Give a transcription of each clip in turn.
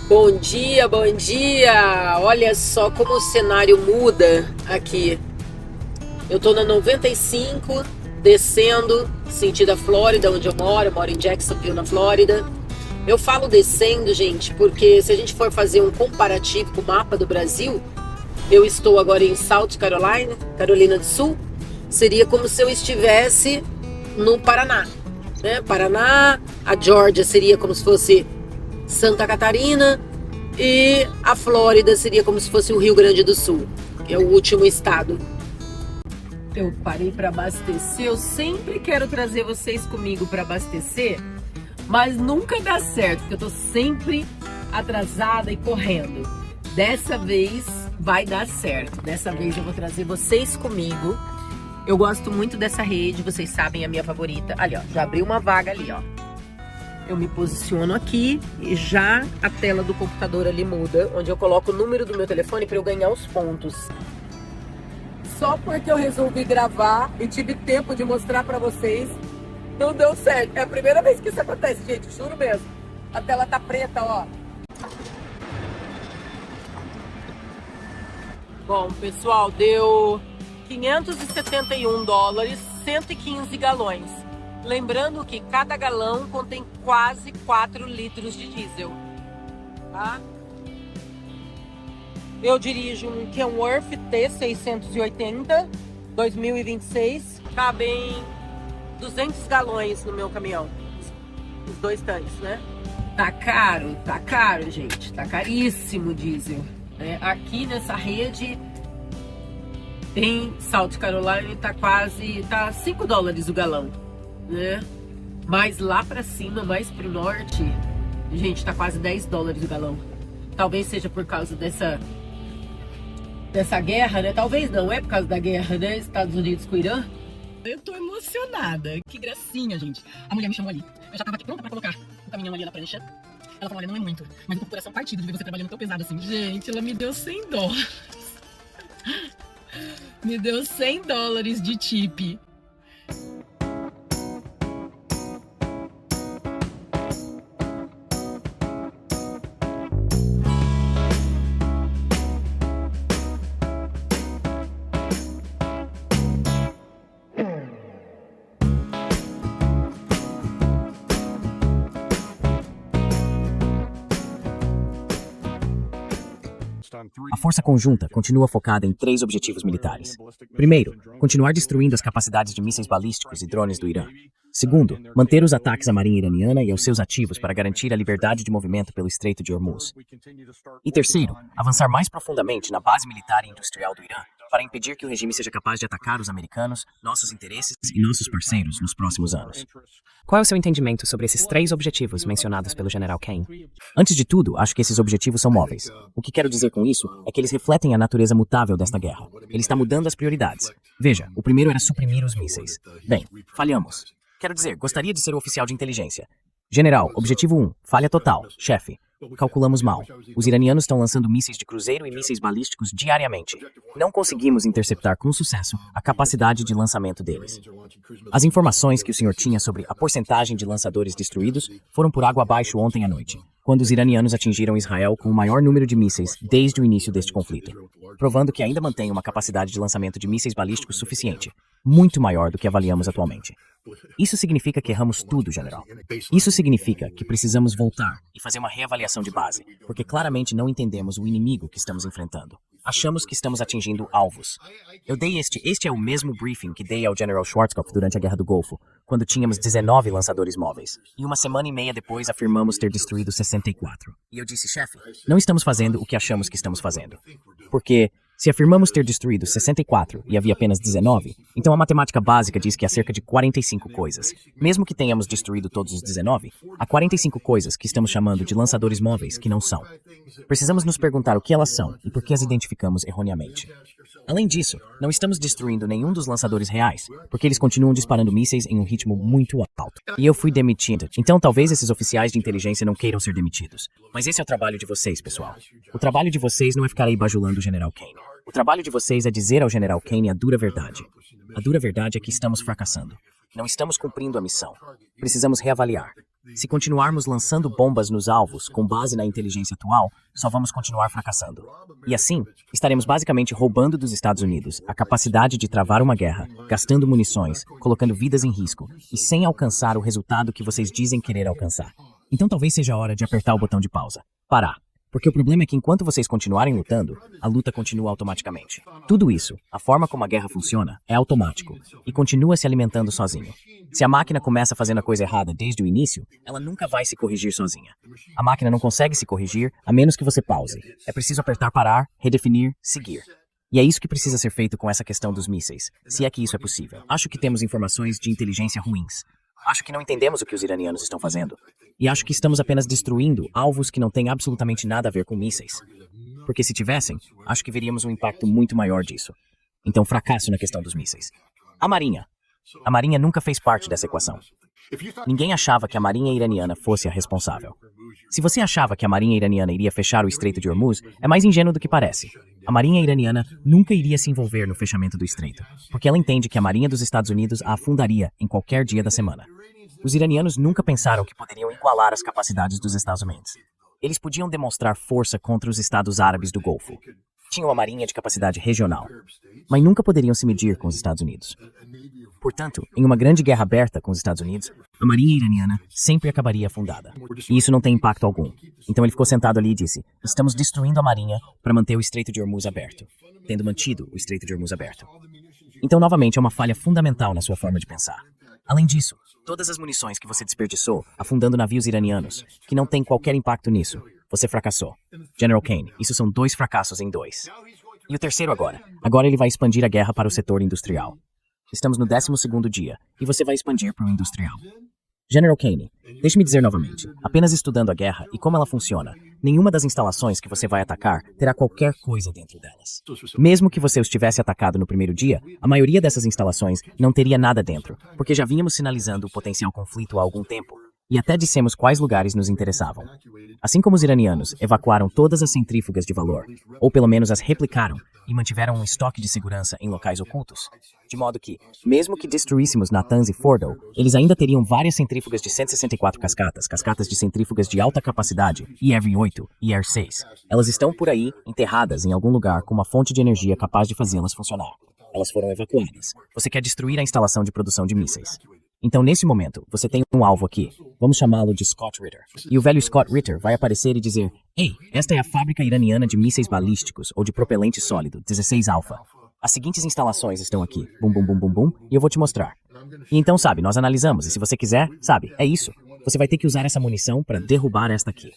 Bom dia, bom dia! Olha só como o cenário muda aqui. Eu tô na 95, descendo, sentido a Flórida, onde eu moro em Jacksonville, na Flórida. Eu falo descendo, gente, porque se a gente for fazer um comparativo com o mapa do Brasil, eu estou agora em South Carolina, Carolina do Sul, seria como se eu estivesse no Paraná, né? Paraná, a Geórgia seria como se fosse Santa Catarina e a Flórida seria como se fosse o Rio Grande do Sul, que é o último estado. Eu parei para abastecer, eu sempre quero trazer vocês comigo para abastecer, mas nunca dá certo, porque eu tô sempre atrasada e correndo. Dessa vez vai dar certo, dessa vez eu vou trazer vocês comigo. Eu gosto muito dessa rede, vocês sabem, a minha favorita. Ali, ó, já abriu uma vaga ali, ó. Eu me posiciono aqui e já a tela do computador ali muda, onde eu coloco o número do meu telefone para eu ganhar os pontos. Só porque eu resolvi gravar e tive tempo de mostrar para vocês, não deu certo. É a primeira vez que isso acontece, gente, juro mesmo. A tela tá preta, ó. Bom, pessoal, deu $571, 115 galões. Lembrando que cada galão contém quase 4 litros de diesel, tá? Eu dirijo um Kenworth T680 2026, cabem 200 galões no meu caminhão, os dois tanques, né? Tá caro, gente, tá caríssimo o diesel, né? Aqui nessa rede em South Carolina tá $5 o galão, né? Mas lá pra cima, mais pro norte, gente, tá quase $10 o galão. Talvez seja por causa dessa guerra, né? Talvez não, é por causa da guerra, né? Estados Unidos com o Irã. Eu tô emocionada, que gracinha, gente. A mulher me chamou ali, eu já tava aqui pronta pra colocar o caminhão ali na prancha. Ela falou, olha, não é muito, mas eu tô com o coração partido de ver você trabalhando tão pesado assim. Gente, ela me deu $100. Me deu $100 de tip. A força conjunta continua focada em 3 objetivos militares. Primeiro, continuar destruindo as capacidades de mísseis balísticos e drones do Irã. Segundo, manter os ataques à marinha iraniana e aos seus ativos para garantir a liberdade de movimento pelo Estreito de Hormuz. E terceiro, avançar mais profundamente na base militar e industrial do Irã para impedir que o regime seja capaz de atacar os americanos, nossos interesses e nossos parceiros nos próximos anos. Qual é o seu entendimento sobre esses 3 objetivos mencionados pelo General Kane? Antes de tudo, acho que esses objetivos são móveis. O que quero dizer com isso é que eles refletem a natureza mutável desta guerra. Ele está mudando as prioridades. Veja, o primeiro era suprimir os mísseis. Bem, falhamos. Quero dizer, gostaria de ser o oficial de inteligência. General, objetivo 1, falha total. Chefe, calculamos mal. Os iranianos estão lançando mísseis de cruzeiro e mísseis balísticos diariamente. Não conseguimos interceptar com sucesso a capacidade de lançamento deles. As informações que o senhor tinha sobre a porcentagem de lançadores destruídos foram por água abaixo ontem à noite, quando os iranianos atingiram Israel com o maior número de mísseis desde o início deste conflito, provando que ainda mantém uma capacidade de lançamento de mísseis balísticos suficiente, muito maior do que avaliamos atualmente. Isso significa que erramos tudo, general. Isso significa que precisamos voltar e fazer uma reavaliação de base, porque claramente não entendemos o inimigo que estamos enfrentando. Achamos que estamos atingindo alvos. Eu dei este é o mesmo briefing que dei ao General Schwarzkopf durante a Guerra do Golfo, quando tínhamos 19 lançadores móveis. E uma semana e meia depois afirmamos ter destruído 64. E eu disse, chefe, não estamos fazendo o que achamos que estamos fazendo. Porque se afirmamos ter destruído 64 e havia apenas 19, então a matemática básica diz que há cerca de 45 coisas. Mesmo que tenhamos destruído todos os 19, há 45 coisas que estamos chamando de lançadores móveis que não são. Precisamos nos perguntar o que elas são e por que as identificamos erroneamente. Além disso, não estamos destruindo nenhum dos lançadores reais, porque eles continuam disparando mísseis em um ritmo muito alto. E eu fui demitido, então talvez esses oficiais de inteligência não queiram ser demitidos. Mas esse é o trabalho de vocês, pessoal. O trabalho de vocês não é ficar aí bajulando o General Kane. O trabalho de vocês é dizer ao General Kane a dura verdade. A dura verdade é que estamos fracassando. Não estamos cumprindo a missão. Precisamos reavaliar. Se continuarmos lançando bombas nos alvos com base na inteligência atual, só vamos continuar fracassando. E assim, estaremos basicamente roubando dos Estados Unidos a capacidade de travar uma guerra, gastando munições, colocando vidas em risco e sem alcançar o resultado que vocês dizem querer alcançar. Então talvez seja a hora de apertar o botão de pausa. Parar. Porque o problema é que enquanto vocês continuarem lutando, a luta continua automaticamente. Tudo isso, a forma como a guerra funciona, é automático e continua se alimentando sozinho. Se a máquina começa fazendo a coisa errada desde o início, ela nunca vai se corrigir sozinha. A máquina não consegue se corrigir a menos que você pause. É preciso apertar parar, redefinir, seguir. E é isso que precisa ser feito com essa questão dos mísseis, se é que isso é possível. Acho que temos informações de inteligência ruins. Acho que não entendemos o que os iranianos estão fazendo. E acho que estamos apenas destruindo alvos que não têm absolutamente nada a ver com mísseis. Porque se tivessem, acho que veríamos um impacto muito maior disso. Então, fracasso na questão dos mísseis. A Marinha. A Marinha nunca fez parte dessa equação. Ninguém achava que a Marinha iraniana fosse a responsável. Se você achava que a Marinha iraniana iria fechar o Estreito de Hormuz, é mais ingênuo do que parece. A Marinha iraniana nunca iria se envolver no fechamento do Estreito, porque ela entende que a Marinha dos Estados Unidos a afundaria em qualquer dia da semana. Os iranianos nunca pensaram que poderiam igualar as capacidades dos Estados Unidos. Eles podiam demonstrar força contra os Estados Árabes do Golfo. Tinham uma marinha de capacidade regional, mas nunca poderiam se medir com os Estados Unidos. Portanto, em uma grande guerra aberta com os Estados Unidos, a marinha iraniana sempre acabaria afundada. E isso não tem impacto algum. Então ele ficou sentado ali e disse, estamos destruindo a marinha para manter o Estreito de Hormuz aberto, tendo mantido o Estreito de Hormuz aberto. Então, novamente, é uma falha fundamental na sua forma de pensar. Além disso, todas as munições que você desperdiçou afundando navios iranianos, que não tem qualquer impacto nisso, você fracassou. General Kane, isso são 2 fracassos em 2. E o terceiro agora. Agora ele vai expandir a guerra para o setor industrial. Estamos no 12º dia, e você vai expandir para o industrial. General Kane, deixe-me dizer novamente, apenas estudando a guerra e como ela funciona, nenhuma das instalações que você vai atacar terá qualquer coisa dentro delas. Mesmo que você os tivesse atacado no primeiro dia, a maioria dessas instalações não teria nada dentro, porque já vínhamos sinalizando o potencial conflito há algum tempo, e até dissemos quais lugares nos interessavam. Assim como os iranianos evacuaram todas as centrífugas de valor, ou pelo menos as replicaram, e mantiveram um estoque de segurança em locais ocultos, de modo que, mesmo que destruíssemos Natanz e Fordow, eles ainda teriam várias centrífugas de 164 cascatas de centrífugas de alta capacidade, IR-8 e IR-6. Elas estão por aí, enterradas em algum lugar com uma fonte de energia capaz de fazê-las funcionar. Elas foram evacuadas. Você quer destruir a instalação de produção de mísseis. Então, nesse momento, você tem um alvo aqui. Vamos chamá-lo de Scott Ritter. E o velho Scott Ritter vai aparecer e dizer, ei, esta é a fábrica iraniana de mísseis balísticos ou de propelente sólido, 16 Alpha. As seguintes instalações estão aqui, bum bum bum bum bum, e eu vou te mostrar. E então, sabe, nós analisamos, e se você quiser, sabe, é isso. Você vai ter que usar essa munição para derrubar esta aqui.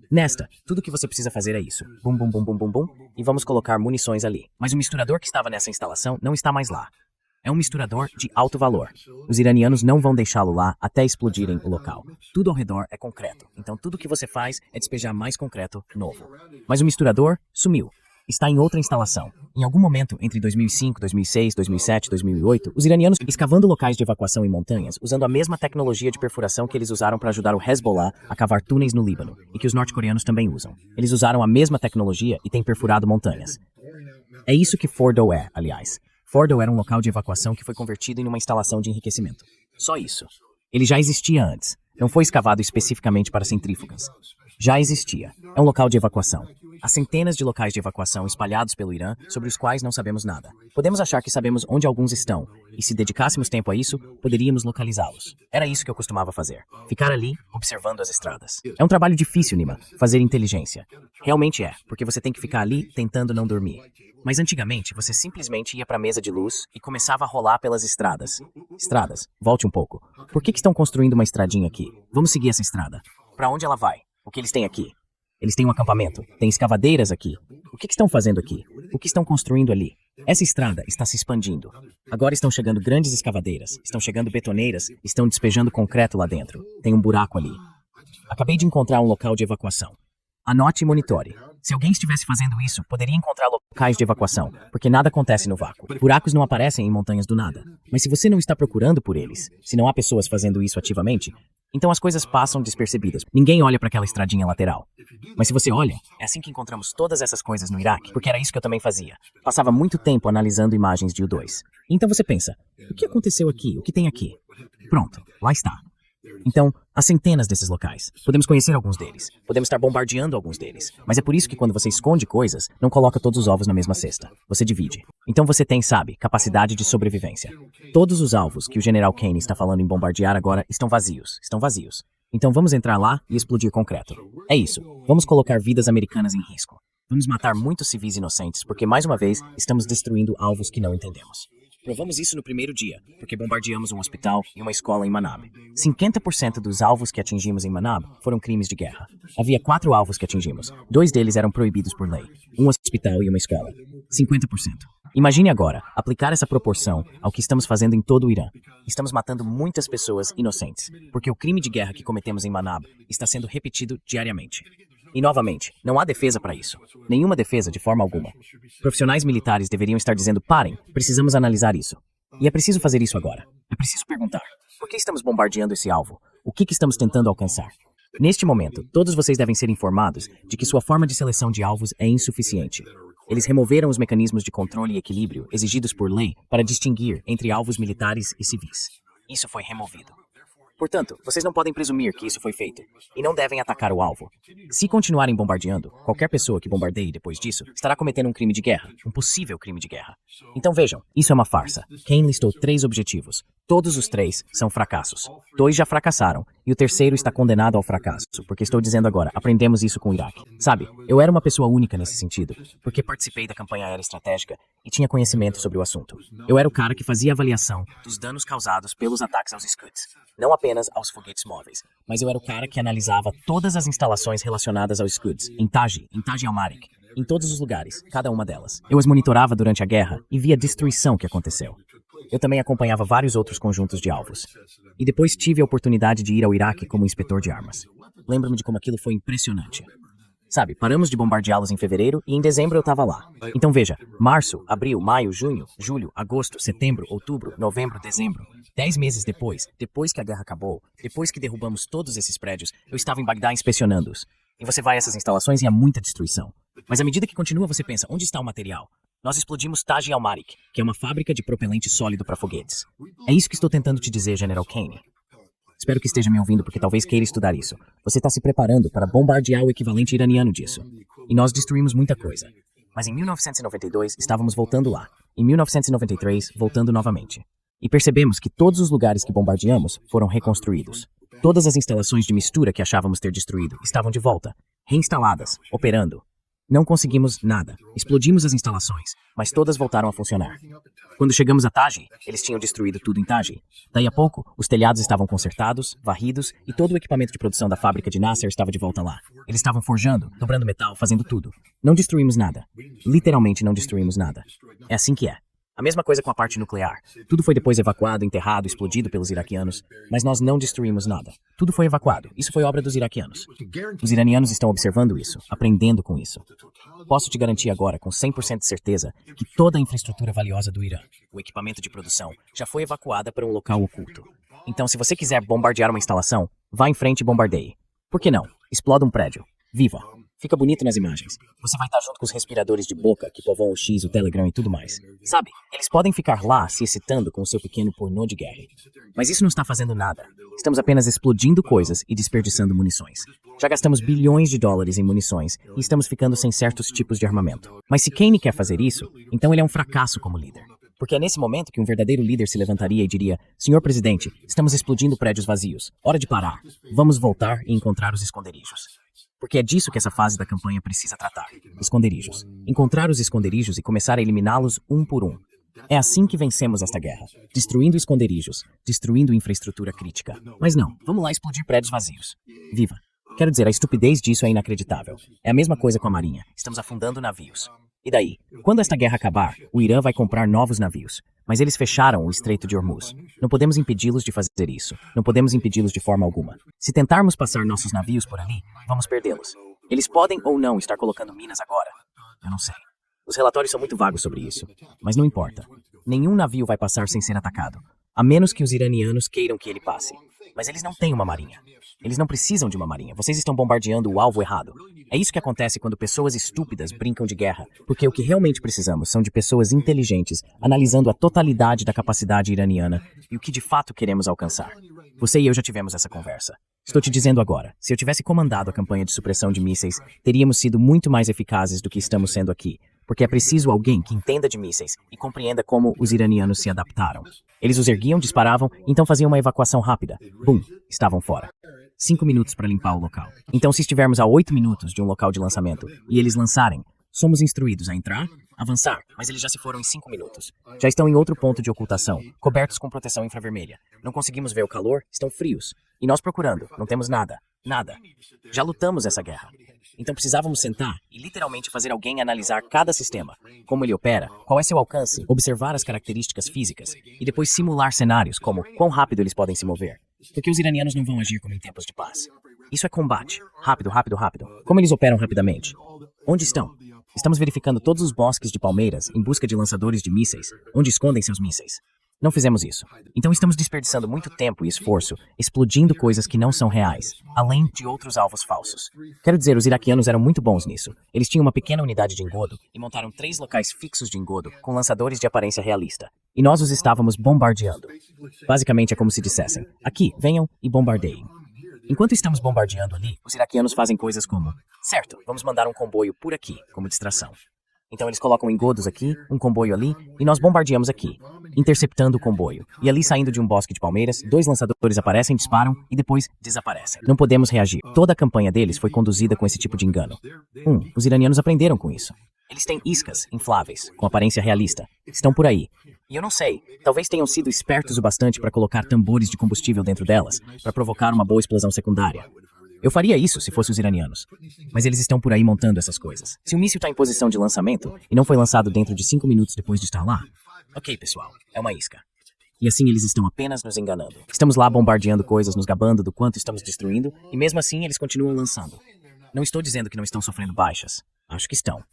Nesta, tudo que você precisa fazer é isso, bum bum bum bum bum bum, e vamos colocar munições ali. Mas o misturador que estava nessa instalação não está mais lá. É um misturador de alto valor. Os iranianos não vão deixá-lo lá até explodirem o local. Tudo ao redor é concreto, então tudo que você faz é despejar mais concreto novo. Mas o misturador sumiu. Está em outra instalação. Em algum momento, entre 2005, 2006, 2007 e 2008, os iranianos escavando locais de evacuação em montanhas, usando a mesma tecnologia de perfuração que eles usaram para ajudar o Hezbollah a cavar túneis no Líbano, e que os norte-coreanos também usam. Eles usaram a mesma tecnologia e têm perfurado montanhas. É isso que Fordow é, aliás. Fordow era um local de evacuação que foi convertido em uma instalação de enriquecimento. Só isso. Ele já existia antes. Não foi escavado especificamente para centrífugas. Já existia. É um local de evacuação. Há centenas de locais de evacuação espalhados pelo Irã sobre os quais não sabemos nada. Podemos achar que sabemos onde alguns estão, e se dedicássemos tempo a isso, poderíamos localizá-los. Era isso que eu costumava fazer. Ficar ali, observando as estradas. É um trabalho difícil, Nima, fazer inteligência. Realmente é, porque você tem que ficar ali tentando não dormir. Mas antigamente, você simplesmente ia para a mesa de luz e começava a rolar pelas estradas. Estradas, volte um pouco. Por que estão construindo uma estradinha aqui? Vamos seguir essa estrada. Para onde ela vai? O que eles têm aqui? Eles têm um acampamento. Tem escavadeiras aqui. O que estão fazendo aqui? O que estão construindo ali? Essa estrada está se expandindo. Agora estão chegando grandes escavadeiras. Estão chegando betoneiras. Estão despejando concreto lá dentro. Tem um buraco ali. Acabei de encontrar um local de evacuação. Anote e monitore. Se alguém estivesse fazendo isso, poderia encontrar locais de evacuação, porque nada acontece no vácuo. Buracos não aparecem em montanhas do nada. Mas se você não está procurando por eles, se não há pessoas fazendo isso ativamente, então as coisas passam despercebidas. Ninguém olha para aquela estradinha lateral. Mas se você olha, é assim que encontramos todas essas coisas no Iraque, porque era isso que eu também fazia. Passava muito tempo analisando imagens de U-2. Então você pensa, o que aconteceu aqui? O que tem aqui? Pronto, lá está. Então, há centenas desses locais. Podemos conhecer alguns deles. Podemos estar bombardeando alguns deles. Mas é por isso que quando você esconde coisas, não coloca todos os ovos na mesma cesta. Você divide. Então você tem, sabe, capacidade de sobrevivência. Todos os alvos que o General Kane está falando em bombardear agora estão vazios. Estão vazios. Então vamos entrar lá e explodir concreto. É isso. Vamos colocar vidas americanas em risco. Vamos matar muitos civis inocentes porque, mais uma vez, estamos destruindo alvos que não entendemos. Provamos isso no primeiro dia, porque bombardeamos um hospital e uma escola em Manab. 50% dos alvos que atingimos em Manab foram crimes de guerra. Havia 4 alvos que atingimos. 2 deles eram proibidos por lei. Um hospital e uma escola. 50%. Imagine agora, aplicar essa proporção ao que estamos fazendo em todo o Irã. Estamos matando muitas pessoas inocentes, porque o crime de guerra que cometemos em Manab está sendo repetido diariamente. E novamente, não há defesa para isso. Nenhuma defesa de forma alguma. Profissionais militares deveriam estar dizendo, parem, precisamos analisar isso. E é preciso fazer isso agora. É preciso perguntar, por que estamos bombardeando esse alvo? O que estamos tentando alcançar? Neste momento, todos vocês devem ser informados de que sua forma de seleção de alvos é insuficiente. Eles removeram os mecanismos de controle e equilíbrio exigidos por lei para distinguir entre alvos militares e civis. Isso foi removido. Portanto, vocês não podem presumir que isso foi feito, e não devem atacar o alvo. Se continuarem bombardeando, qualquer pessoa que bombardeie depois disso estará cometendo um crime de guerra, um possível crime de guerra. Então vejam, isso é uma farsa. Kane listou 3 objetivos. Todos os 3 são fracassos. 2 já fracassaram, e o terceiro está condenado ao fracasso, porque estou dizendo agora, aprendemos isso com o Iraque. Sabe, eu era uma pessoa única nesse sentido, porque participei da campanha aérea estratégica e tinha conhecimento sobre o assunto. Eu era o cara que fazia avaliação dos danos causados pelos ataques aos Scuds. Não apenas aos foguetes móveis, mas eu era o cara que analisava todas as instalações relacionadas aos Scuds, em Taji al-Malik, em todos os lugares, cada uma delas. Eu as monitorava durante a guerra e via a destruição que aconteceu. Eu também acompanhava vários outros conjuntos de alvos. E depois tive a oportunidade de ir ao Iraque como inspetor de armas. Lembro-me de como aquilo foi impressionante. Sabe, paramos de bombardeá-los em fevereiro e em dezembro eu estava lá. Então veja, março, abril, maio, junho, julho, agosto, setembro, outubro, novembro, dezembro. 10 meses depois que a guerra acabou, depois que derrubamos todos esses prédios, eu estava em Bagdá inspecionando-os. E você vai a essas instalações e há muita destruição. Mas à medida que continua, você pensa, onde está o material? Nós explodimos Taji al-Malik, que é uma fábrica de propelente sólido para foguetes. É isso que estou tentando te dizer, General Kane. Espero que esteja me ouvindo, porque talvez queira estudar isso. Você está se preparando para bombardear o equivalente iraniano disso. E nós destruímos muita coisa. Mas em 1992, estávamos voltando lá. Em 1993, voltando novamente. E percebemos que todos os lugares que bombardeamos foram reconstruídos. Todas as instalações de mistura que achávamos ter destruído estavam de volta, reinstaladas, operando. Não conseguimos nada. Explodimos as instalações, mas todas voltaram a funcionar. Quando chegamos a Taji, eles tinham destruído tudo em Taji. Daí a pouco, os telhados estavam consertados, varridos e todo o equipamento de produção da fábrica de Nasser estava de volta lá. Eles estavam forjando, dobrando metal, fazendo tudo. Não destruímos nada. Literalmente não destruímos nada. É assim que é. A mesma coisa com a parte nuclear. Tudo foi depois evacuado, enterrado, explodido pelos iraquianos, mas nós não destruímos nada. Tudo foi evacuado. Isso foi obra dos iraquianos. Os iranianos estão observando isso, aprendendo com isso. Posso te garantir agora, com 100% de certeza, que toda a infraestrutura valiosa do Irã, o equipamento de produção, já foi evacuada para um local oculto. Então, se você quiser bombardear uma instalação, vá em frente e bombardeie. Por que não? Exploda um prédio. Viva! Fica bonito nas imagens. Você vai estar junto com os respiradores de boca que povoam o X, o Telegram e tudo mais. Sabe, eles podem ficar lá se excitando com o seu pequeno pornô de guerra. Mas isso não está fazendo nada. Estamos apenas explodindo coisas e desperdiçando munições. Já gastamos bilhões de dólares em munições e estamos ficando sem certos tipos de armamento. Mas se Kane quer fazer isso, então ele é um fracasso como líder. Porque é nesse momento que um verdadeiro líder se levantaria e diria: Senhor presidente, estamos explodindo prédios vazios. Hora de parar. Vamos voltar e encontrar os esconderijos. Porque é disso que essa fase da campanha precisa tratar. Esconderijos. Encontrar os esconderijos e começar a eliminá-los um por um. É assim que vencemos esta guerra. Destruindo esconderijos. Destruindo infraestrutura crítica. Mas não, vamos lá explodir prédios vazios. Viva. Quero dizer, a estupidez disso é inacreditável. É a mesma coisa com a marinha. Estamos afundando navios. E daí? Quando esta guerra acabar, o Irã vai comprar novos navios. Mas eles fecharam o Estreito de Hormuz. Não podemos impedi-los de fazer isso. Não podemos impedi-los de forma alguma. Se tentarmos passar nossos navios por ali, vamos perdê-los. Eles podem ou não estar colocando minas agora. Eu não sei. Os relatórios são muito vagos sobre isso. Mas não importa. Nenhum navio vai passar sem ser atacado. A menos que os iranianos queiram que ele passe. Mas eles não têm uma marinha. Eles não precisam de uma marinha. Vocês estão bombardeando o alvo errado. É isso que acontece quando pessoas estúpidas brincam de guerra. Porque o que realmente precisamos são de pessoas inteligentes, analisando a totalidade da capacidade iraniana e o que de fato queremos alcançar. Você e eu já tivemos essa conversa. Estou te dizendo agora, se eu tivesse comandado a campanha de supressão de mísseis, teríamos sido muito mais eficazes do que estamos sendo aqui, porque é preciso alguém que entenda de mísseis e compreenda como os iranianos se adaptaram. Eles os erguiam, disparavam, então faziam uma evacuação rápida. Bum, estavam fora. 5 minutos para limpar o local. Então, se estivermos a 8 minutos de um local de lançamento e eles lançarem, somos instruídos a entrar, avançar, mas eles já se foram em 5 minutos. Já estão em outro ponto de ocultação, cobertos com proteção infravermelha. Não conseguimos ver o calor, estão frios. E nós procurando, não temos nada. Nada. Já lutamos essa guerra. Então precisávamos sentar e literalmente fazer alguém analisar cada sistema, como ele opera, qual é seu alcance, observar as características físicas e depois simular cenários como quão rápido eles podem se mover. Porque os iranianos não vão agir como em tempos de paz. Isso é combate. Rápido, rápido, rápido. Como eles operam rapidamente? Onde estão? Estamos verificando todos os bosques de palmeiras em busca de lançadores de mísseis, onde escondem seus mísseis. Não fizemos isso. Então estamos desperdiçando muito tempo e esforço, explodindo coisas que não são reais, além de outros alvos falsos. Quero dizer, os iraquianos eram muito bons nisso. Eles tinham uma pequena unidade de engodo e montaram 3 locais fixos de engodo com lançadores de aparência realista. E nós os estávamos bombardeando. Basicamente é como se dissessem, aqui, venham e bombardeiem. Enquanto estamos bombardeando ali, os iraquianos fazem coisas como, certo, vamos mandar um comboio por aqui, como distração. Então eles colocam engodos aqui, um comboio ali, e nós bombardeamos aqui, interceptando o comboio. E ali, saindo de um bosque de palmeiras, 2 lançadores aparecem, disparam e depois desaparecem. Não podemos reagir. Toda a campanha deles foi conduzida com esse tipo de engano. Os iranianos aprenderam com isso. Eles têm iscas infláveis, com aparência realista. Estão por aí. E eu não sei, talvez tenham sido espertos o bastante para colocar tambores de combustível dentro delas, para provocar uma boa explosão secundária. Eu faria isso se fosse os iranianos. Mas eles estão por aí montando essas coisas. Se o míssil está em posição de lançamento e não foi lançado dentro de 5 minutos depois de estar lá, ok, pessoal, é uma isca. E assim eles estão apenas nos enganando. Estamos lá bombardeando coisas, nos gabando do quanto estamos destruindo, e mesmo assim eles continuam lançando. Não estou dizendo que não estão sofrendo baixas. Acho que estão.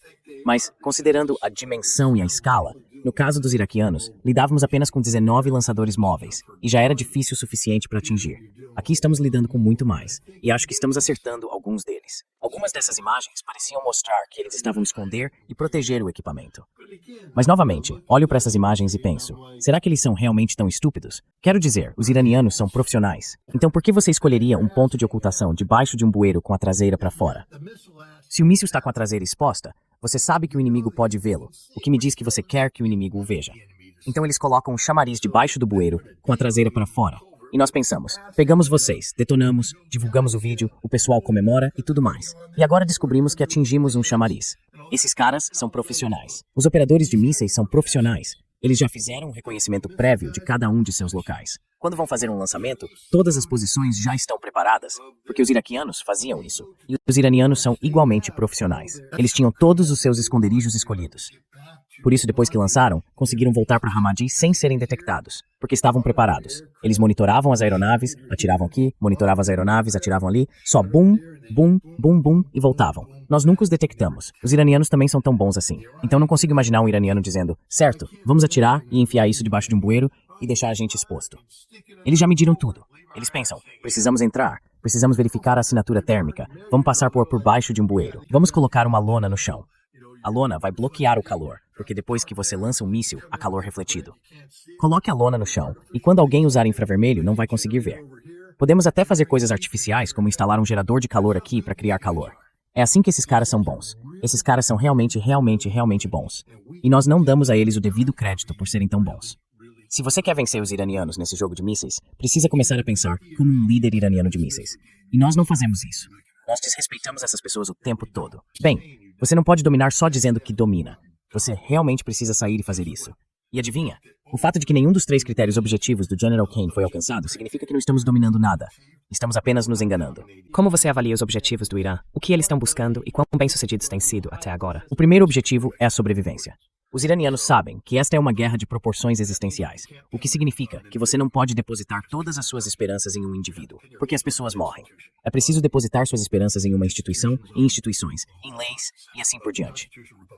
Mas, considerando a dimensão e a escala, no caso dos iraquianos, lidávamos apenas com 19 lançadores móveis, e já era difícil o suficiente para atingir. Aqui estamos lidando com muito mais, e acho que estamos acertando alguns deles. Algumas dessas imagens pareciam mostrar que eles estavam esconder e proteger o equipamento. Mas, novamente, olho para essas imagens e penso, será que eles são realmente tão estúpidos? Quero dizer, os iranianos são profissionais. Então por que você escolheria um ponto de ocultação debaixo de um bueiro com a traseira para fora? Se o míssil está com a traseira exposta, você sabe que o inimigo pode vê-lo, o que me diz que você quer que o inimigo o veja. Então eles colocam um chamariz debaixo do bueiro, com a traseira para fora. E nós pensamos, pegamos vocês, detonamos, divulgamos o vídeo, o pessoal comemora e tudo mais. E agora descobrimos que atingimos um chamariz. Esses caras são profissionais. Os operadores de mísseis são profissionais. Eles já fizeram um reconhecimento prévio de cada um de seus locais. Quando vão fazer um lançamento, todas as posições já estão preparadas, porque os iraquianos faziam isso. E os iranianos são igualmente profissionais. Eles tinham todos os seus esconderijos escolhidos. Por isso, depois que lançaram, conseguiram voltar para Ramadi sem serem detectados, porque estavam preparados. Eles monitoravam as aeronaves, atiravam aqui, monitoravam as aeronaves, atiravam ali, só bum, bum, bum, bum e voltavam. Nós nunca os detectamos. Os iranianos também são tão bons assim. Então não consigo imaginar um iraniano dizendo, certo, vamos atirar e enfiar isso debaixo de um bueiro e deixar a gente exposto. Eles já mediram tudo. Eles pensam, precisamos entrar, precisamos verificar a assinatura térmica, vamos passar por baixo de um bueiro, vamos colocar uma lona no chão. A lona vai bloquear o calor, porque depois que você lança um míssil, há calor refletido. Coloque a lona no chão, e quando alguém usar infravermelho, não vai conseguir ver. Podemos até fazer coisas artificiais, como instalar um gerador de calor aqui para criar calor. É assim que esses caras são bons. Esses caras são realmente bons. E nós não damos a eles o devido crédito por serem tão bons. Se você quer vencer os iranianos nesse jogo de mísseis, precisa começar a pensar como um líder iraniano de mísseis. E nós não fazemos isso. Nós desrespeitamos essas pessoas o tempo todo. Bem, você não pode dominar só dizendo que domina. Você realmente precisa sair e fazer isso. E adivinha? O fato de que nenhum dos 3 critérios objetivos do General Kane foi alcançado significa que não estamos dominando nada. Estamos apenas nos enganando. Como você avalia os objetivos do Irã? O que eles estão buscando e quão bem-sucedidos têm sido até agora? O primeiro objetivo é a sobrevivência. Os iranianos sabem que esta é uma guerra de proporções existenciais, o que significa que você não pode depositar todas as suas esperanças em um indivíduo, porque as pessoas morrem. É preciso depositar suas esperanças em uma instituição, em instituições, em leis e assim por diante.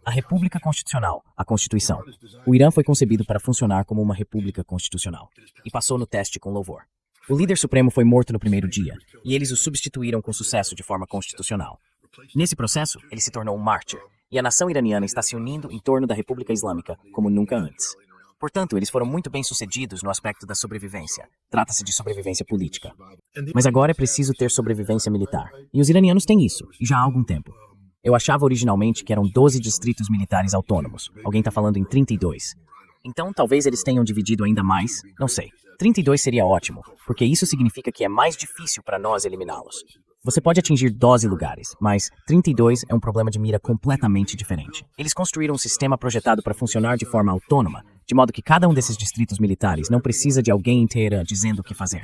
A República Constitucional, a Constituição. O Irã foi concebido para funcionar como uma república constitucional e passou no teste com louvor. O líder supremo foi morto no primeiro dia e eles o substituíram com sucesso de forma constitucional. Nesse processo, ele se tornou um mártir. E a nação iraniana está se unindo em torno da República Islâmica como nunca antes. Portanto, eles foram muito bem-sucedidos no aspecto da sobrevivência. Trata-se de sobrevivência política. Mas agora é preciso ter sobrevivência militar. E os iranianos têm isso, e já há algum tempo. Eu achava originalmente que eram 12 distritos militares autônomos. Alguém está falando em 32. Então, talvez eles tenham dividido ainda mais, não sei. 32 seria ótimo, porque isso significa que é mais difícil para nós eliminá-los. Você pode atingir 12 lugares, mas 32 é um problema de mira completamente diferente. Eles construíram um sistema projetado para funcionar de forma autônoma, de modo que cada um desses distritos militares não precisa de alguém inteira dizendo o que fazer.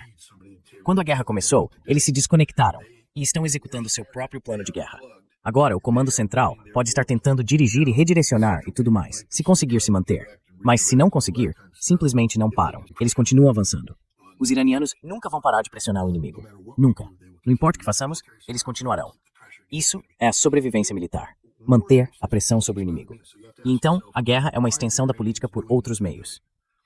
Quando a guerra começou, eles se desconectaram e estão executando seu próprio plano de guerra. Agora, o comando central pode estar tentando dirigir e redirecionar e tudo mais, se conseguir se manter. Mas se não conseguir, simplesmente não param. Eles continuam avançando. Os iranianos nunca vão parar de pressionar o inimigo. Nunca. Não importa o que façamos, eles continuarão. Isso é a sobrevivência militar. Manter a pressão sobre o inimigo. E então, a guerra é uma extensão da política por outros meios.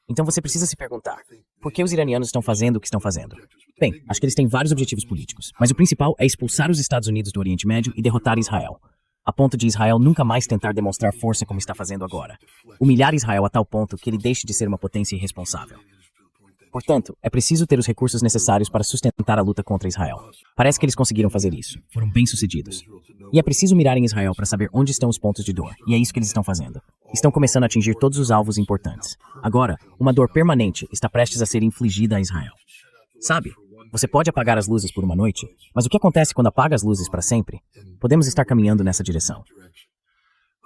Então você precisa se perguntar, por que os iranianos estão fazendo o que estão fazendo? Bem, acho que eles têm vários objetivos políticos, mas o principal é expulsar os Estados Unidos do Oriente Médio e derrotar Israel. A ponto de Israel nunca mais tentar demonstrar força como está fazendo agora. Humilhar Israel a tal ponto que ele deixe de ser uma potência irresponsável. Portanto, é preciso ter os recursos necessários para sustentar a luta contra Israel. Parece que eles conseguiram fazer isso. Foram bem-sucedidos. E é preciso mirar em Israel para saber onde estão os pontos de dor. E é isso que eles estão fazendo. Estão começando a atingir todos os alvos importantes. Agora, uma dor permanente está prestes a ser infligida a Israel. Sabe? Você pode apagar as luzes por uma noite, mas o que acontece quando apaga as luzes para sempre? Podemos estar caminhando nessa direção.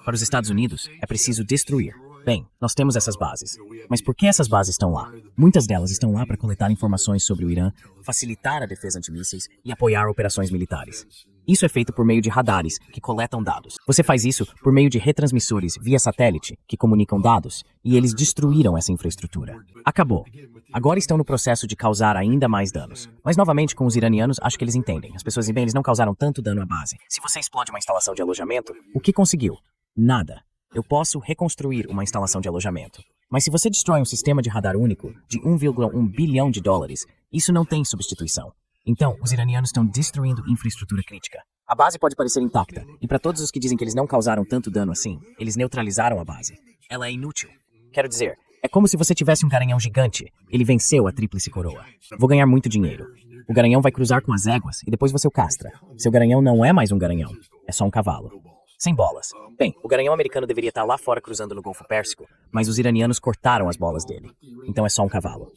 Para os Estados Unidos, é preciso destruir. Bem, nós temos essas bases. Mas por que essas bases estão lá? Muitas delas estão lá para coletar informações sobre o Irã, facilitar a defesa antimísseis e apoiar operações militares. Isso é feito por meio de radares, que coletam dados. Você faz isso por meio de retransmissores via satélite, que comunicam dados, e eles destruíram essa infraestrutura. Acabou. Agora estão no processo de causar ainda mais danos. Mas novamente, com os iranianos, acho que eles entendem. As pessoas dizem, bem, eles não causaram tanto dano à base. Se você explode uma instalação de alojamento, o que conseguiu? Nada. Eu posso reconstruir uma instalação de alojamento. Mas se você destrói um sistema de radar único de 1,1 bilhão de dólares, isso não tem substituição. Então, os iranianos estão destruindo infraestrutura crítica. A base pode parecer intacta, e para todos os que dizem que eles não causaram tanto dano assim, eles neutralizaram a base. Ela é inútil. Quero dizer, é como se você tivesse um garanhão gigante. Ele venceu a tríplice coroa. Vou ganhar muito dinheiro. O garanhão vai cruzar com as éguas e depois você o castra. Seu garanhão não é mais um garanhão, é só um cavalo. Sem bolas. Bem, o garanhão americano deveria estar lá fora cruzando no Golfo Pérsico, mas os iranianos cortaram as bolas dele. Então é só um cavalo.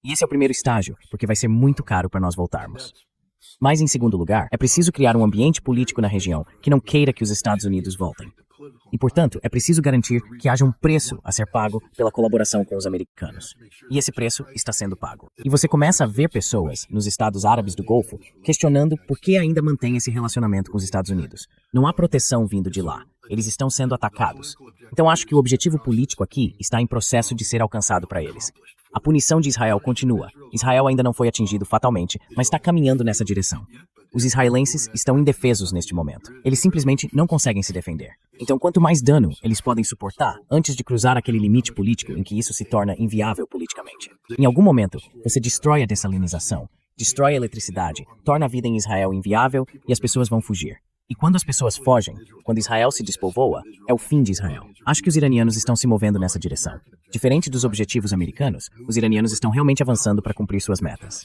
E esse é o primeiro estágio, porque vai ser muito caro para nós voltarmos. Mas, em segundo lugar, é preciso criar um ambiente político na região que não queira que os Estados Unidos voltem. E, portanto, é preciso garantir que haja um preço a ser pago pela colaboração com os americanos. E esse preço está sendo pago. E você começa a ver pessoas nos Estados Árabes do Golfo questionando por que ainda mantém esse relacionamento com os Estados Unidos. Não há proteção vindo de lá. Eles estão sendo atacados. Então acho que o objetivo político aqui está em processo de ser alcançado para eles. A punição de Israel continua. Israel ainda não foi atingido fatalmente, mas está caminhando nessa direção. Os israelenses estão indefesos neste momento. Eles simplesmente não conseguem se defender. Então, quanto mais dano eles podem suportar antes de cruzar aquele limite político em que isso se torna inviável politicamente. Em algum momento, você destrói a dessalinização, destrói a eletricidade, torna a vida em Israel inviável e as pessoas vão fugir. E quando as pessoas fogem, quando Israel se despovoa, é o fim de Israel. Acho que os iranianos estão se movendo nessa direção. Diferente dos objetivos americanos, os iranianos estão realmente avançando para cumprir suas metas.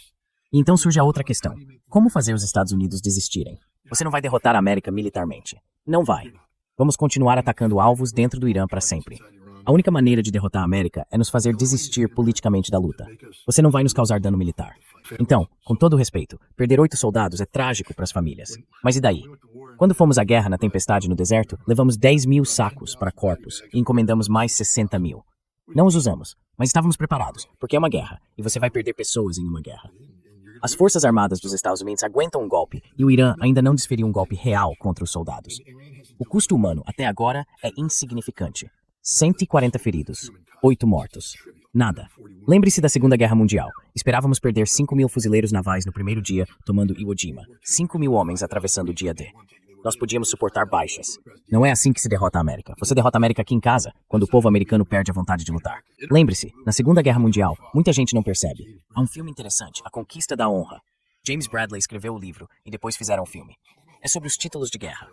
E então surge a outra questão. Como fazer os Estados Unidos desistirem? Você não vai derrotar a América militarmente. Não vai. Vamos continuar atacando alvos dentro do Irã para sempre. A única maneira de derrotar a América é nos fazer desistir politicamente da luta. Você não vai nos causar dano militar. Então, com todo o respeito, perder 8 soldados é trágico para as famílias. Mas e daí? Quando fomos à guerra na tempestade no deserto, levamos 10.000 sacos para corpos e encomendamos mais 60.000. Não os usamos, mas estávamos preparados, porque é uma guerra, e você vai perder pessoas em uma guerra. As forças armadas dos Estados Unidos aguentam um golpe, e o Irã ainda não desferiu um golpe real contra os soldados. O custo humano até agora é insignificante. 140 feridos, 8 mortos. Nada. Lembre-se da Segunda Guerra Mundial. Esperávamos perder 5.000 fuzileiros navais no primeiro dia, tomando Iwo Jima. 5.000 homens atravessando o dia D. Nós podíamos suportar baixas. Não é assim que se derrota a América. Você derrota a América aqui em casa, quando o povo americano perde a vontade de lutar. Lembre-se, na Segunda Guerra Mundial, muita gente não percebe. Há um filme interessante, A Conquista da Honra. James Bradley escreveu o livro, e depois fizeram o filme. É sobre os títulos de guerra.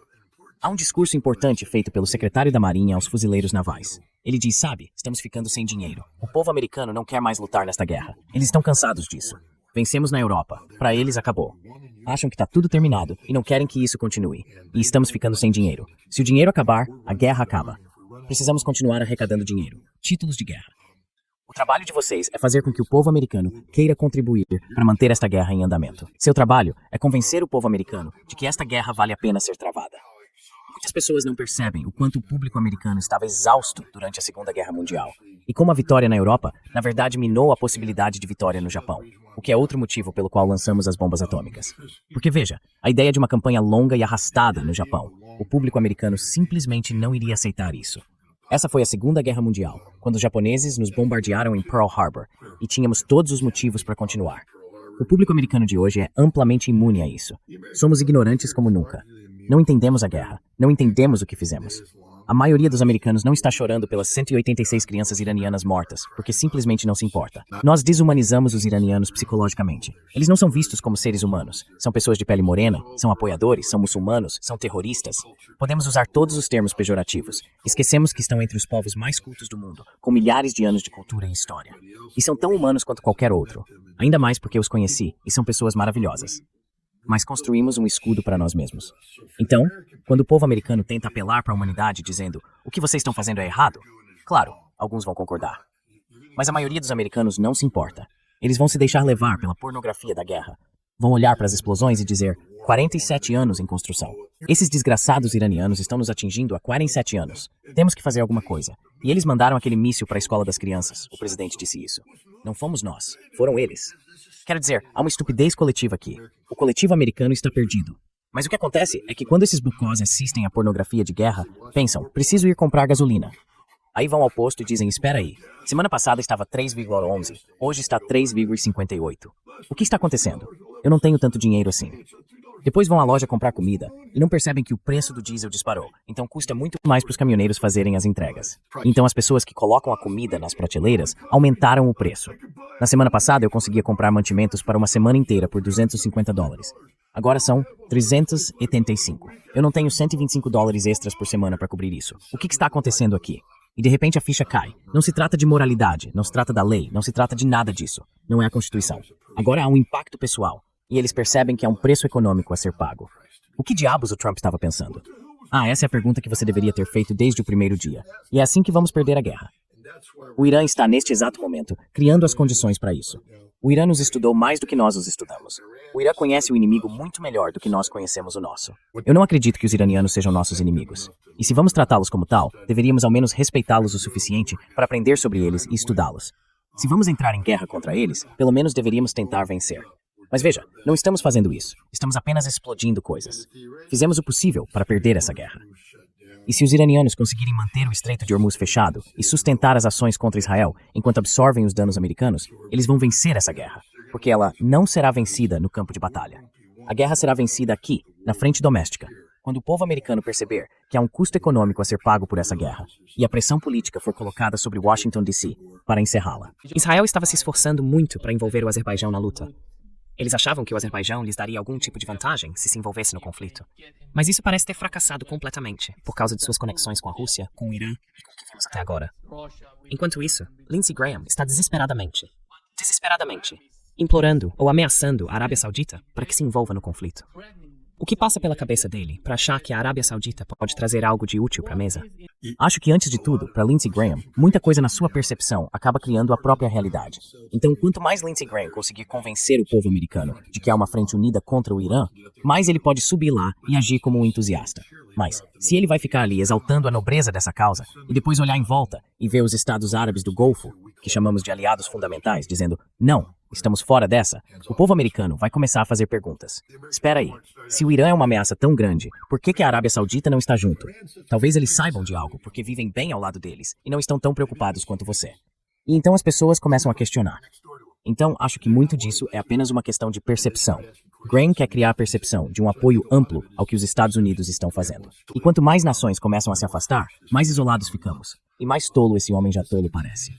Há um discurso importante feito pelo secretário da Marinha aos fuzileiros navais. Ele diz, sabe, estamos ficando sem dinheiro. O povo americano não quer mais lutar nesta guerra. Eles estão cansados disso. Vencemos na Europa. Para eles acabou. Acham que está tudo terminado e não querem que isso continue. E estamos ficando sem dinheiro. Se o dinheiro acabar, a guerra acaba. Precisamos continuar arrecadando dinheiro. Títulos de guerra. O trabalho de vocês é fazer com que o povo americano queira contribuir para manter esta guerra em andamento. Seu trabalho é convencer o povo americano de que esta guerra vale a pena ser travada. Muitas pessoas não percebem o quanto o público americano estava exausto durante a Segunda Guerra Mundial. E como a vitória na Europa, na verdade, minou a possibilidade de vitória no Japão, o que é outro motivo pelo qual lançamos as bombas atômicas. Porque veja, a ideia de uma campanha longa e arrastada no Japão, o público americano simplesmente não iria aceitar isso. Essa foi a Segunda Guerra Mundial, quando os japoneses nos bombardearam em Pearl Harbor, e tínhamos todos os motivos para continuar. O público americano de hoje é amplamente imune a isso. Somos ignorantes como nunca. Não entendemos a guerra. Não entendemos o que fizemos. A maioria dos americanos não está chorando pelas 186 crianças iranianas mortas, porque simplesmente não se importa. Nós desumanizamos os iranianos psicologicamente. Eles não são vistos como seres humanos. São pessoas de pele morena, são apoiadores, são muçulmanos, são terroristas. Podemos usar todos os termos pejorativos. Esquecemos que estão entre os povos mais cultos do mundo, com milhares de anos de cultura e história. E são tão humanos quanto qualquer outro. Ainda mais porque os conheci, e são pessoas maravilhosas. Mas construímos um escudo para nós mesmos. Então, quando o povo americano tenta apelar para a humanidade dizendo o que vocês estão fazendo é errado, claro, alguns vão concordar. Mas a maioria dos americanos não se importa. Eles vão se deixar levar pela pornografia da guerra. Vão olhar para as explosões e dizer 47 anos em construção. Esses desgraçados iranianos estão nos atingindo há 47 anos. Temos que fazer alguma coisa. E eles mandaram aquele míssil para a escola das crianças. O presidente disse isso. Não fomos nós, foram eles. Quero dizer, há uma estupidez coletiva aqui. O coletivo americano está perdido. Mas o que acontece é que quando esses bocós assistem à pornografia de guerra, pensam, preciso ir comprar gasolina. Aí vão ao posto e dizem, espera aí, semana passada estava 3,11, hoje está 3,58. O que está acontecendo? Eu não tenho tanto dinheiro assim. Depois vão à loja comprar comida e não percebem que o preço do diesel disparou, então custa muito mais para os caminhoneiros fazerem as entregas. Então as pessoas que colocam a comida nas prateleiras aumentaram o preço. Na semana passada eu conseguia comprar mantimentos para uma semana inteira por $250. Agora são 385. Eu não tenho $125 extras por semana para cobrir isso. O que está acontecendo aqui? E de repente a ficha cai. Não se trata de moralidade, não se trata da lei, não se trata de nada disso. Não é a Constituição. Agora há um impacto pessoal. E eles percebem que há um preço econômico a ser pago. O que diabos o Trump estava pensando? Essa é a pergunta que você deveria ter feito desde o primeiro dia. E é assim que vamos perder a guerra. O Irã está, neste exato momento, criando as condições para isso. O Irã nos estudou mais do que nós os estudamos. O Irã conhece o inimigo muito melhor do que nós conhecemos o nosso. Eu não acredito que os iranianos sejam nossos inimigos. E se vamos tratá-los como tal, deveríamos ao menos respeitá-los o suficiente para aprender sobre eles e estudá-los. Se vamos entrar em guerra contra eles, pelo menos deveríamos tentar vencer. Mas veja, não estamos fazendo isso. Estamos apenas explodindo coisas. Fizemos o possível para perder essa guerra. E se os iranianos conseguirem manter o Estreito de Hormuz fechado e sustentar as ações contra Israel enquanto absorvem os danos americanos, eles vão vencer essa guerra, porque ela não será vencida no campo de batalha. A guerra será vencida aqui, na frente doméstica, quando o povo americano perceber que há um custo econômico a ser pago por essa guerra e a pressão política for colocada sobre Washington, D.C. para encerrá-la. Israel estava se esforçando muito para envolver o Azerbaijão na luta. Eles achavam que o Azerbaijão lhes daria algum tipo de vantagem se envolvesse no conflito. Mas isso parece ter fracassado completamente, por causa de suas conexões com a Rússia, com o Irã e com o que vimos até agora. Enquanto isso, Lindsey Graham está desesperadamente, implorando ou ameaçando a Arábia Saudita para que se envolva no conflito. O que passa pela cabeça dele para achar que a Arábia Saudita pode trazer algo de útil para a mesa? Acho que, antes de tudo, para Lindsey Graham, muita coisa na sua percepção acaba criando a própria realidade. Então, quanto mais Lindsey Graham conseguir convencer o povo americano de que há uma frente unida contra o Irã, mais ele pode subir lá e agir como um entusiasta. Mas, se ele vai ficar ali exaltando a nobreza dessa causa, e depois olhar em volta e ver os Estados Árabes do Golfo, que chamamos de aliados fundamentais, dizendo, não, estamos fora dessa, o povo americano vai começar a fazer perguntas. Espera aí, se o Irã é uma ameaça tão grande, por que a Arábia Saudita não está junto? Talvez eles saibam de algo, porque vivem bem ao lado deles e não estão tão preocupados quanto você. E então as pessoas começam a questionar. Então, acho que muito disso é apenas uma questão de percepção. Graham quer criar a percepção de um apoio amplo ao que os Estados Unidos estão fazendo. E quanto mais nações começam a se afastar, mais isolados ficamos. E mais tolo esse homem já tolo parece.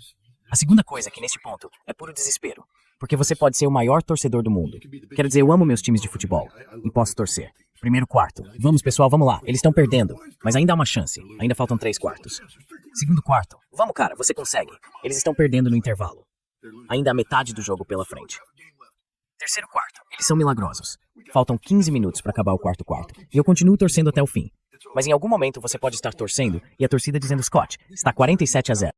A segunda coisa é que neste ponto é puro desespero. Porque você pode ser o maior torcedor do mundo. Quero dizer, eu amo meus times de futebol. E posso torcer. Primeiro quarto. Vamos, pessoal, vamos lá. Eles estão perdendo. Mas ainda há uma chance. Ainda faltam 3 quartos. Segundo quarto. Vamos, cara, você consegue. Eles estão perdendo no intervalo. Ainda há metade do jogo pela frente. Terceiro quarto. Eles são milagrosos. Faltam 15 minutos para acabar o quarto quarto. E eu continuo torcendo até o fim. Mas em algum momento você pode estar torcendo e a torcida dizendo: Scott, está 47-0.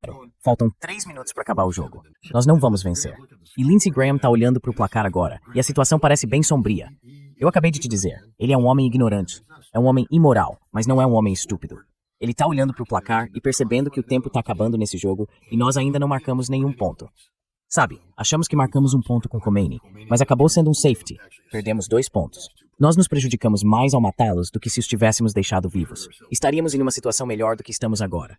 Faltam 3 minutos para acabar o jogo. Nós não vamos vencer. E Lindsey Graham tá olhando para o placar agora e a situação parece bem sombria. Eu acabei de te dizer, ele é um homem ignorante. É um homem imoral, mas não é um homem estúpido. Ele tá olhando para o placar e percebendo que o tempo tá acabando nesse jogo e nós ainda não marcamos nenhum ponto. Sabe, achamos que marcamos um ponto com Khomeini, mas acabou sendo um safety. Perdemos 2 pontos. Nós nos prejudicamos mais ao matá-los do que se os tivéssemos deixado vivos. Estaríamos em uma situação melhor do que estamos agora.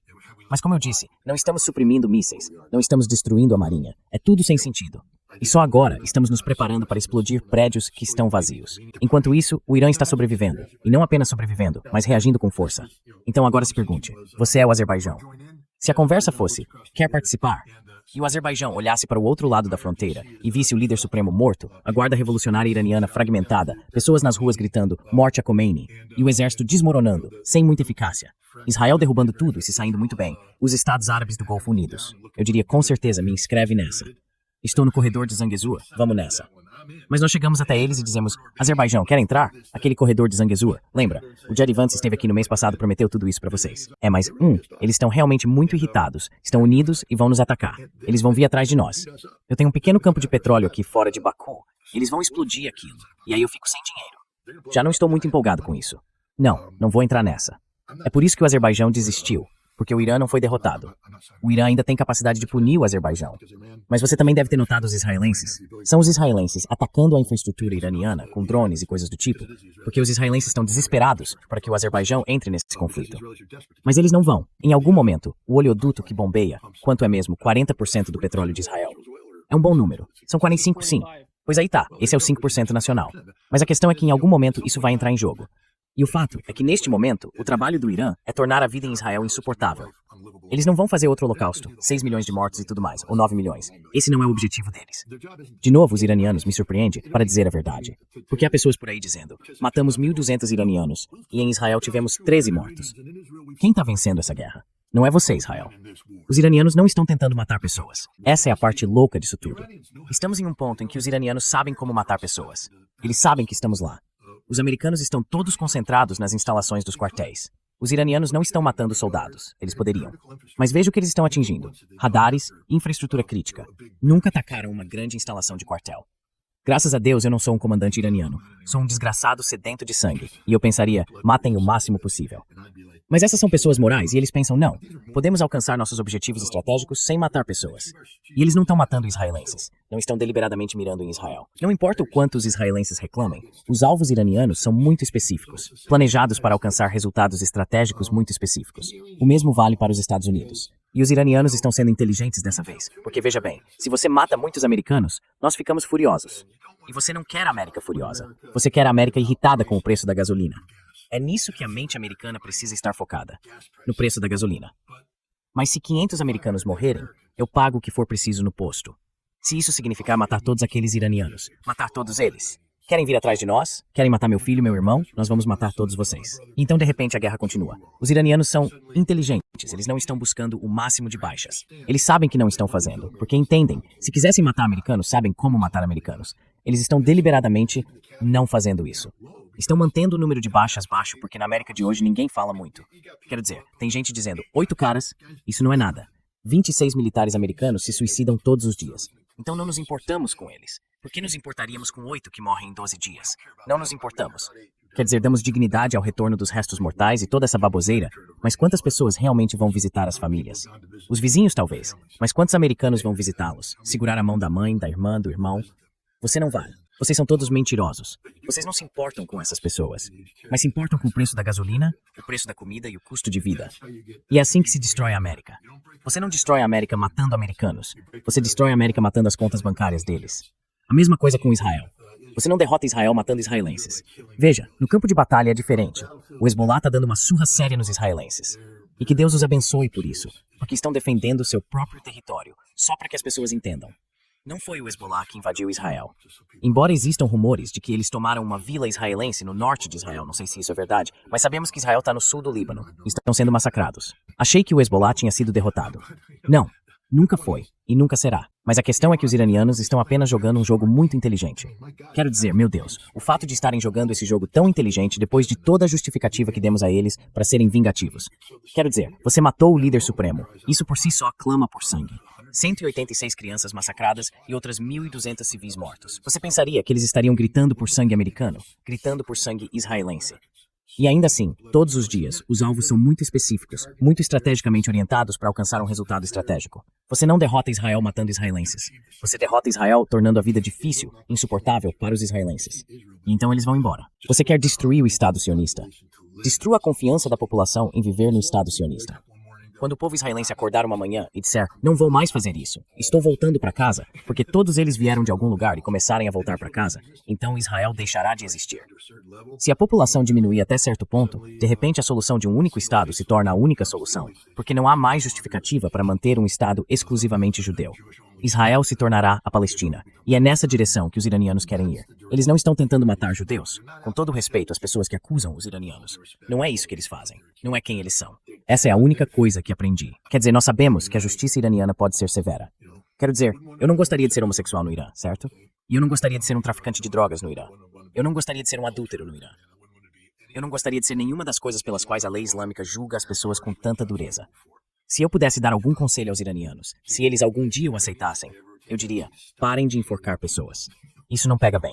Mas como eu disse, não estamos suprimindo mísseis, não estamos destruindo a marinha. É tudo sem sentido. E só agora estamos nos preparando para explodir prédios que estão vazios. Enquanto isso, o Irã está sobrevivendo. E não apenas sobrevivendo, mas reagindo com força. Então agora se pergunte, você é o Azerbaijão. Se a conversa fosse, quer participar? E o Azerbaijão olhasse para o outro lado da fronteira e visse o líder supremo morto, a guarda revolucionária iraniana fragmentada, pessoas nas ruas gritando "Morte a Khomeini", e o exército desmoronando, sem muita eficácia. Israel derrubando tudo e se saindo muito bem. Os Estados Árabes do Golfo unidos. Eu diria com certeza, me inscreve nessa. Estou no corredor de Zangezur, vamos nessa. Mas nós chegamos até eles e dizemos: Azerbaijão, quer entrar? Aquele corredor de Zangezur, lembra? O Jerry Vance esteve aqui no mês passado e prometeu tudo isso pra vocês. Mas, eles estão realmente muito irritados, estão unidos e vão nos atacar. Eles vão vir atrás de nós. Eu tenho um pequeno campo de petróleo aqui fora de Baku. Eles vão explodir aquilo. E aí eu fico sem dinheiro. Já não estou muito empolgado com isso. Não vou entrar nessa. É por isso que o Azerbaijão desistiu. Porque o Irã não foi derrotado. O Irã ainda tem capacidade de punir o Azerbaijão. Mas você também deve ter notado os israelenses. São os israelenses atacando a infraestrutura iraniana com drones e coisas do tipo, porque os israelenses estão desesperados para que o Azerbaijão entre nesse conflito. Mas eles não vão. Em algum momento, o oleoduto que bombeia, quanto é mesmo 40% do petróleo de Israel. É um bom número. São 45, sim. Pois aí tá, esse é o 5% nacional. Mas a questão é que em algum momento isso vai entrar em jogo. E o fato é que neste momento, o trabalho do Irã é tornar a vida em Israel insuportável. Eles não vão fazer outro holocausto, 6 milhões de mortos e tudo mais, ou 9 milhões. Esse não é o objetivo deles. De novo, os iranianos me surpreendem, para dizer a verdade. Porque há pessoas por aí dizendo, matamos 1.200 iranianos, e em Israel tivemos 13 mortos. Quem tá vencendo essa guerra? Não é você, Israel. Os iranianos não estão tentando matar pessoas. Essa é a parte louca disso tudo. Estamos em um ponto em que os iranianos sabem como matar pessoas. Eles sabem que estamos lá. Os americanos estão todos concentrados nas instalações dos quartéis. Os iranianos não estão matando soldados. Eles poderiam. Mas veja o que eles estão atingindo. Radares, infraestrutura crítica. Nunca atacaram uma grande instalação de quartel. Graças a Deus eu não sou um comandante iraniano. Sou um desgraçado sedento de sangue. E eu pensaria, matem o máximo possível. Mas essas são pessoas morais e eles pensam, não, podemos alcançar nossos objetivos estratégicos sem matar pessoas. E eles não estão matando israelenses. Não estão deliberadamente mirando em Israel. Não importa o quanto os israelenses reclamem, os alvos iranianos são muito específicos, planejados para alcançar resultados estratégicos muito específicos. O mesmo vale para os Estados Unidos. E os iranianos estão sendo inteligentes dessa vez. Porque veja bem, se você mata muitos americanos, nós ficamos furiosos. E você não quer a América furiosa. Você quer a América irritada com o preço da gasolina. É nisso que a mente americana precisa estar focada. No preço da gasolina. Mas se 500 americanos morrerem, eu pago o que for preciso no posto. Se isso significar matar todos aqueles iranianos, matar todos eles. Querem vir atrás de nós? Querem matar meu filho e meu irmão? Nós vamos matar todos vocês. Então, de repente, a guerra continua. Os iranianos são inteligentes. Eles não estão buscando o máximo de baixas. Eles sabem que não estão fazendo, porque entendem. Se quisessem matar americanos, sabem como matar americanos. Eles estão deliberadamente não fazendo isso. Estão mantendo o número de baixas baixo, porque na América de hoje ninguém fala muito. Quero dizer, tem gente dizendo, 8 caras, isso não é nada. 26 militares americanos se suicidam todos os dias. Então não nos importamos com eles. Por que nos importaríamos com 8 que morrem em 12 dias? Não nos importamos. Quer dizer, damos dignidade ao retorno dos restos mortais e toda essa baboseira, mas quantas pessoas realmente vão visitar as famílias? Os vizinhos, talvez, mas quantos americanos vão visitá-los? Segurar a mão da mãe, da irmã, do irmão? Você não vai. Vocês são todos mentirosos. Vocês não se importam com essas pessoas, mas se importam com o preço da gasolina, o preço da comida e o custo de vida. E é assim que se destrói a América. Você não destrói a América matando americanos. Você destrói a América matando as contas bancárias deles. A mesma coisa com Israel. Você não derrota Israel matando israelenses. Veja, no campo de batalha é diferente. O Hezbollah está dando uma surra séria nos israelenses. E que Deus os abençoe por isso, porque estão defendendo o seu próprio território, só para que as pessoas entendam. Não foi o Hezbollah que invadiu Israel. Embora existam rumores de que eles tomaram uma vila israelense no norte de Israel, não sei se isso é verdade, mas sabemos que Israel está no sul do Líbano e estão sendo massacrados. Achei que o Hezbollah tinha sido derrotado. Não, nunca foi e nunca será. Mas a questão é que os iranianos estão apenas jogando um jogo muito inteligente. Quero dizer, meu Deus, o fato de estarem jogando esse jogo tão inteligente depois de toda a justificativa que demos a eles para serem vingativos. Quero dizer, você matou o líder supremo. Isso por si só clama por sangue. 186 crianças massacradas e outras 1.200 civis mortos. Você pensaria que eles estariam gritando por sangue americano, gritando por sangue israelense. E ainda assim, todos os dias, os alvos são muito específicos, muito estrategicamente orientados para alcançar um resultado estratégico. Você não derrota Israel matando israelenses. Você derrota Israel tornando a vida difícil, insuportável para os israelenses. E então eles vão embora. Você quer destruir o Estado sionista. Destrua a confiança da população em viver no Estado sionista. Quando o povo israelense acordar uma manhã e disser, não vou mais fazer isso, estou voltando para casa, porque todos eles vieram de algum lugar e começarem a voltar para casa, então Israel deixará de existir. Se a população diminuir até certo ponto, de repente a solução de um único Estado se torna a única solução, porque não há mais justificativa para manter um Estado exclusivamente judeu. Israel se tornará a Palestina, e é nessa direção que os iranianos querem ir. Eles não estão tentando matar judeus, com todo respeito às pessoas que acusam os iranianos. Não é isso que eles fazem, não é quem eles são. Essa é a única coisa que aprendi. Quer dizer, nós sabemos que a justiça iraniana pode ser severa. Quero dizer, eu não gostaria de ser homossexual no Irã, certo? E eu não gostaria de ser um traficante de drogas no Irã. Eu não gostaria de ser um adúltero no Irã. Eu não gostaria de ser nenhuma das coisas pelas quais a lei islâmica julga as pessoas com tanta dureza. Se eu pudesse dar algum conselho aos iranianos, se eles algum dia o aceitassem, eu diria, parem de enforcar pessoas. Isso não pega bem.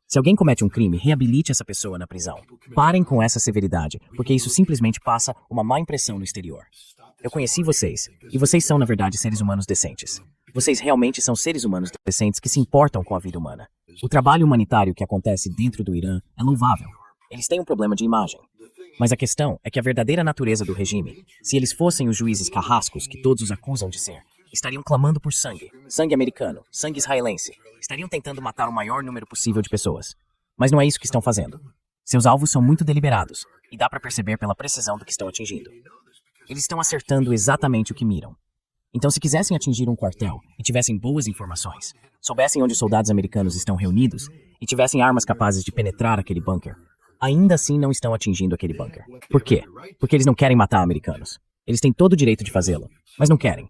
Se alguém comete um crime, reabilite essa pessoa na prisão. Parem com essa severidade, porque isso simplesmente passa uma má impressão no exterior. Eu conheci vocês, e vocês são, na verdade, seres humanos decentes. Vocês realmente são seres humanos decentes que se importam com a vida humana. O trabalho humanitário que acontece dentro do Irã é louvável. Eles têm um problema de imagem. Mas a questão é que a verdadeira natureza do regime, se eles fossem os juízes carrascos que todos os acusam de ser, estariam clamando por sangue, sangue americano, sangue israelense, estariam tentando matar o maior número possível de pessoas. Mas não é isso que estão fazendo. Seus alvos são muito deliberados, e dá para perceber pela precisão do que estão atingindo. Eles estão acertando exatamente o que miram. Então, se quisessem atingir um quartel e tivessem boas informações, soubessem onde soldados americanos estão reunidos e tivessem armas capazes de penetrar aquele bunker, ainda assim não estão atingindo aquele bunker. Por quê? Porque eles não querem matar americanos. Eles têm todo o direito de fazê-lo, mas não querem.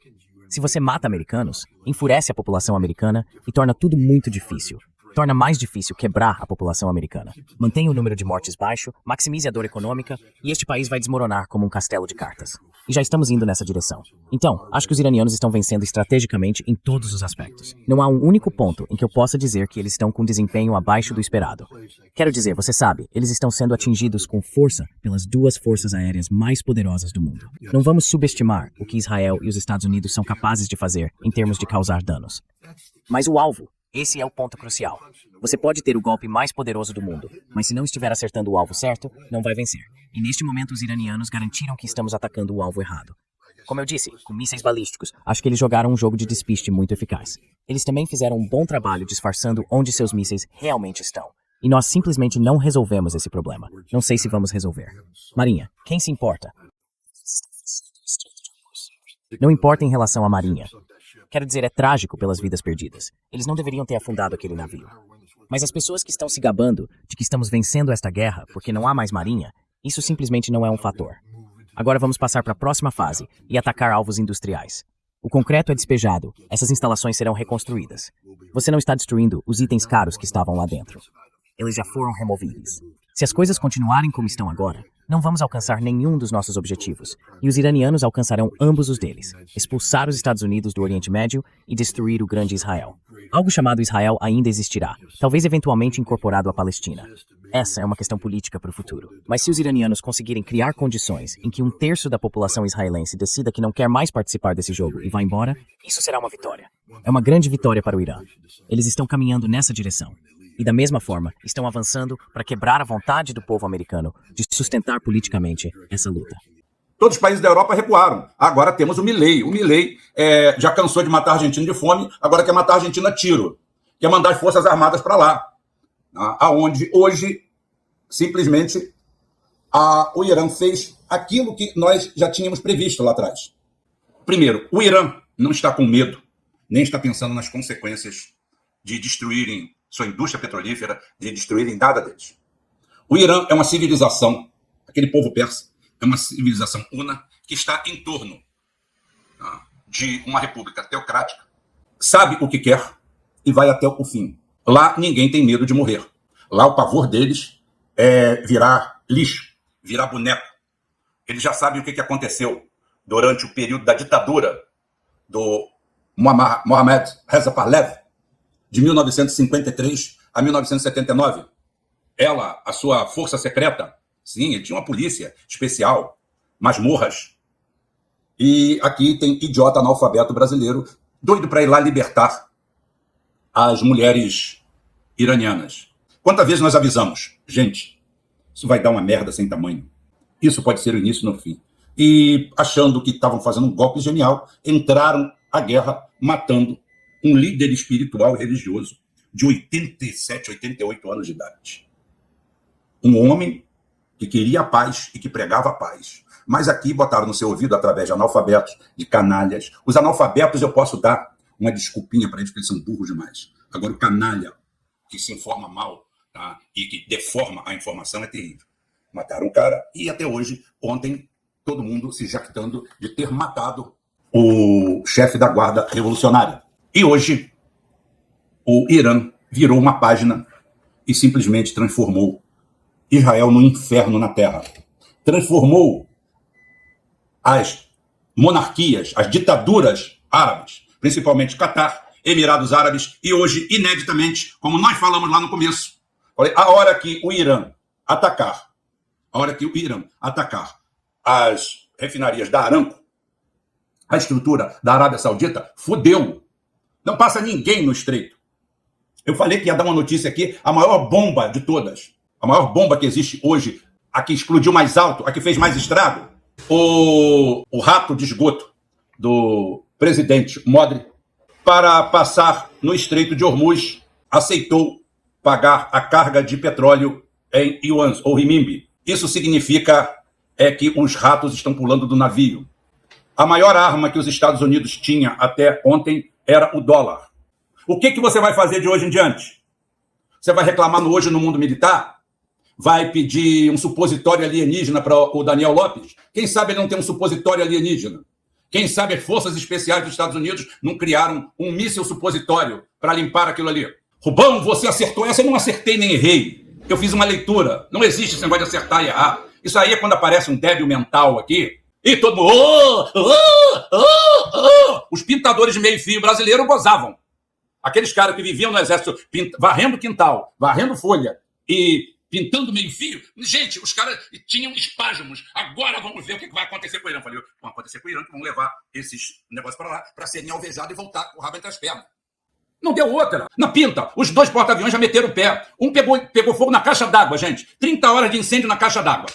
Se você mata americanos, enfurece a população americana e torna tudo muito difícil. Torna mais difícil quebrar a população americana. Mantenha o número de mortes baixo, maximize a dor econômica e este país vai desmoronar como um castelo de cartas. E já estamos indo nessa direção. Então, acho que os iranianos estão vencendo estrategicamente em todos os aspectos. Não há um único ponto em que eu possa dizer que eles estão com desempenho abaixo do esperado. Quero dizer, você sabe, eles estão sendo atingidos com força pelas duas forças aéreas mais poderosas do mundo. Não vamos subestimar o que Israel e os Estados Unidos são capazes de fazer em termos de causar danos. Mas o alvo, esse é o ponto crucial. Você pode ter o golpe mais poderoso do mundo, mas se não estiver acertando o alvo certo, não vai vencer. E neste momento os iranianos garantiram que estamos atacando o alvo errado. Como eu disse, com mísseis balísticos, acho que eles jogaram um jogo de despiste muito eficaz. Eles também fizeram um bom trabalho disfarçando onde seus mísseis realmente estão. E nós simplesmente não resolvemos esse problema. Não sei se vamos resolver. Marinha, quem se importa? Não importa em relação à Marinha. Quero dizer, é trágico pelas vidas perdidas. Eles não deveriam ter afundado aquele navio. Mas as pessoas que estão se gabando de que estamos vencendo esta guerra porque não há mais marinha, isso simplesmente não é um fator. Agora vamos passar para a próxima fase e atacar alvos industriais. O concreto é despejado, essas instalações serão reconstruídas. Você não está destruindo os itens caros que estavam lá dentro. Eles já foram removíveis. Se as coisas continuarem como estão agora, não vamos alcançar nenhum dos nossos objetivos, e os iranianos alcançarão ambos os deles, expulsar os Estados Unidos do Oriente Médio e destruir o grande Israel. Algo chamado Israel ainda existirá, talvez eventualmente incorporado à Palestina. Essa é uma questão política para o futuro. Mas se os iranianos conseguirem criar condições em que um terço da população israelense decida que não quer mais participar desse jogo e vá embora, isso será uma vitória. É uma grande vitória para o Irã. Eles estão caminhando nessa direção. E da mesma forma, estão avançando para quebrar a vontade do povo americano de sustentar politicamente essa luta. Todos os países da Europa recuaram. Agora temos o Milei. O Milei já cansou de matar a Argentina de fome, agora quer matar a Argentina a tiro. Quer mandar as Forças Armadas para lá. Aonde hoje, simplesmente, o Irã fez aquilo que nós já tínhamos previsto lá atrás. Primeiro, o Irã não está com medo nem está pensando nas consequências de destruírem sua indústria petrolífera, de destruírem nada deles. O Irã é uma civilização, aquele povo persa, é uma civilização una que está em torno de uma república teocrática, sabe o que quer e vai até o fim. Lá ninguém tem medo de morrer. Lá o pavor deles é virar lixo, virar boneco. Eles já sabem o que aconteceu durante o período da ditadura do Mohammad Reza Pahlavi, de 1953 a 1979. Ela, a sua força secreta, sim, ele tinha uma polícia especial, masmorras. E aqui tem idiota analfabeto brasileiro, doido para ir lá libertar as mulheres iranianas. Quantas vezes nós avisamos? Gente, isso vai dar uma merda sem tamanho. Isso pode ser o início no fim. E achando que estavam fazendo um golpe genial, entraram à guerra matando um líder espiritual e religioso de 87, 88 anos de idade. Um homem que queria a paz e que pregava a paz. Mas aqui botaram no seu ouvido, através de analfabetos, de canalhas. Os analfabetos eu posso dar uma desculpinha para eles, porque eles são burros demais. Agora, o canalha, que se informa mal, tá, e que deforma a informação, é terrível. Mataram o cara e até hoje, ontem, todo mundo se jactando de ter matado o chefe da guarda revolucionária. E hoje, o Irã virou uma página e simplesmente transformou Israel no inferno na terra. Transformou as monarquias, as ditaduras árabes, principalmente Catar, Emirados Árabes, e hoje, ineditamente, como nós falamos lá no começo, a hora que o Irã atacar as refinarias da Aramco, a estrutura da Arábia Saudita, fudeu. Não passa ninguém no estreito. Eu falei que ia dar uma notícia aqui, a maior bomba de todas, a maior bomba que existe hoje, a que explodiu mais alto, a que fez mais estrago, o rato de esgoto do presidente Modri, para passar no Estreito de Hormuz, aceitou pagar a carga de petróleo em yuans, ou renminbi. Isso significa que os ratos estão pulando do navio. A maior arma que os Estados Unidos tinha até ontem era o dólar. O que você vai fazer de hoje em diante? Você vai reclamar hoje no mundo militar? Vai pedir um supositório alienígena para o Daniel Lopes? Quem sabe ele não tem um supositório alienígena? Quem sabe as forças especiais dos Estados Unidos não criaram um míssil supositório para limpar aquilo ali? Rubão, você acertou essa? Eu não acertei nem errei. Eu fiz uma leitura. Não existe esse negócio de acertar e errar. Isso aí é quando aparece um débil mental aqui e todo mundo... Os pintadores de meio-fio brasileiros gozavam. Aqueles caras que viviam no exército varrendo quintal, varrendo folha e pintando meio-fio. Gente, os caras tinham espasmos. Agora vamos ver o que vai acontecer com o Irã. Eu falei, vai acontecer com o Irã, que vão levar esses negócios para lá para serem alvejados e voltar com o rabo entre as pernas. Não deu outra. Na pinta, os dois porta-aviões já meteram o pé. Um pegou fogo na caixa d'água, gente. 30 horas de incêndio na caixa d'água.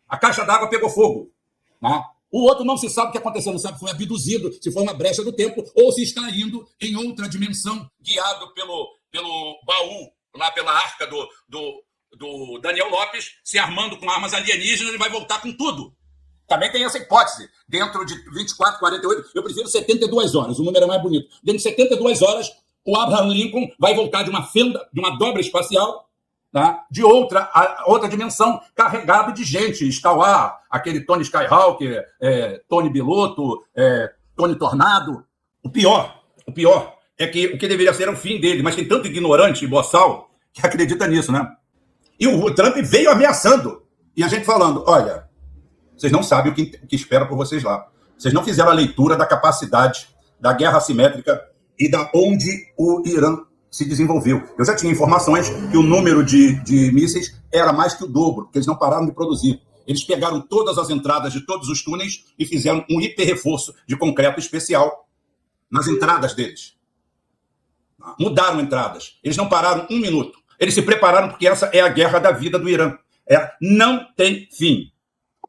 A caixa d'água pegou fogo. Né? O outro não se sabe o que aconteceu, não sabe se foi abduzido, se foi uma brecha do tempo, ou se está indo em outra dimensão, guiado pelo baú, lá pela arca do Daniel Lopes, se armando com armas alienígenas e vai voltar com tudo. Também tem essa hipótese. Dentro de 24, 48, eu prefiro 72 horas, o número é mais bonito. Dentro de 72 horas, o Abraham Lincoln vai voltar de uma fenda, de uma dobra espacial, tá? De outra dimensão, carregado de gente. Está lá aquele Tony Skyhawk, Tony Biloto, Tony Tornado. O pior é que o que deveria ser o fim dele, mas tem tanto ignorante e boçal que acredita nisso, né? E o Trump veio ameaçando. E a gente falando, olha, vocês não sabem o que espera por vocês lá. Vocês não fizeram a leitura da capacidade da guerra assimétrica e da onde o Irã se desenvolveu. Eu já tinha informações que o número de mísseis era mais que o dobro, porque eles não pararam de produzir. Eles pegaram todas as entradas de todos os túneis e fizeram um hiper-reforço de concreto especial nas entradas deles. Mudaram entradas. Eles não pararam um minuto. Eles se prepararam porque essa é a guerra da vida do Irã. Não tem fim.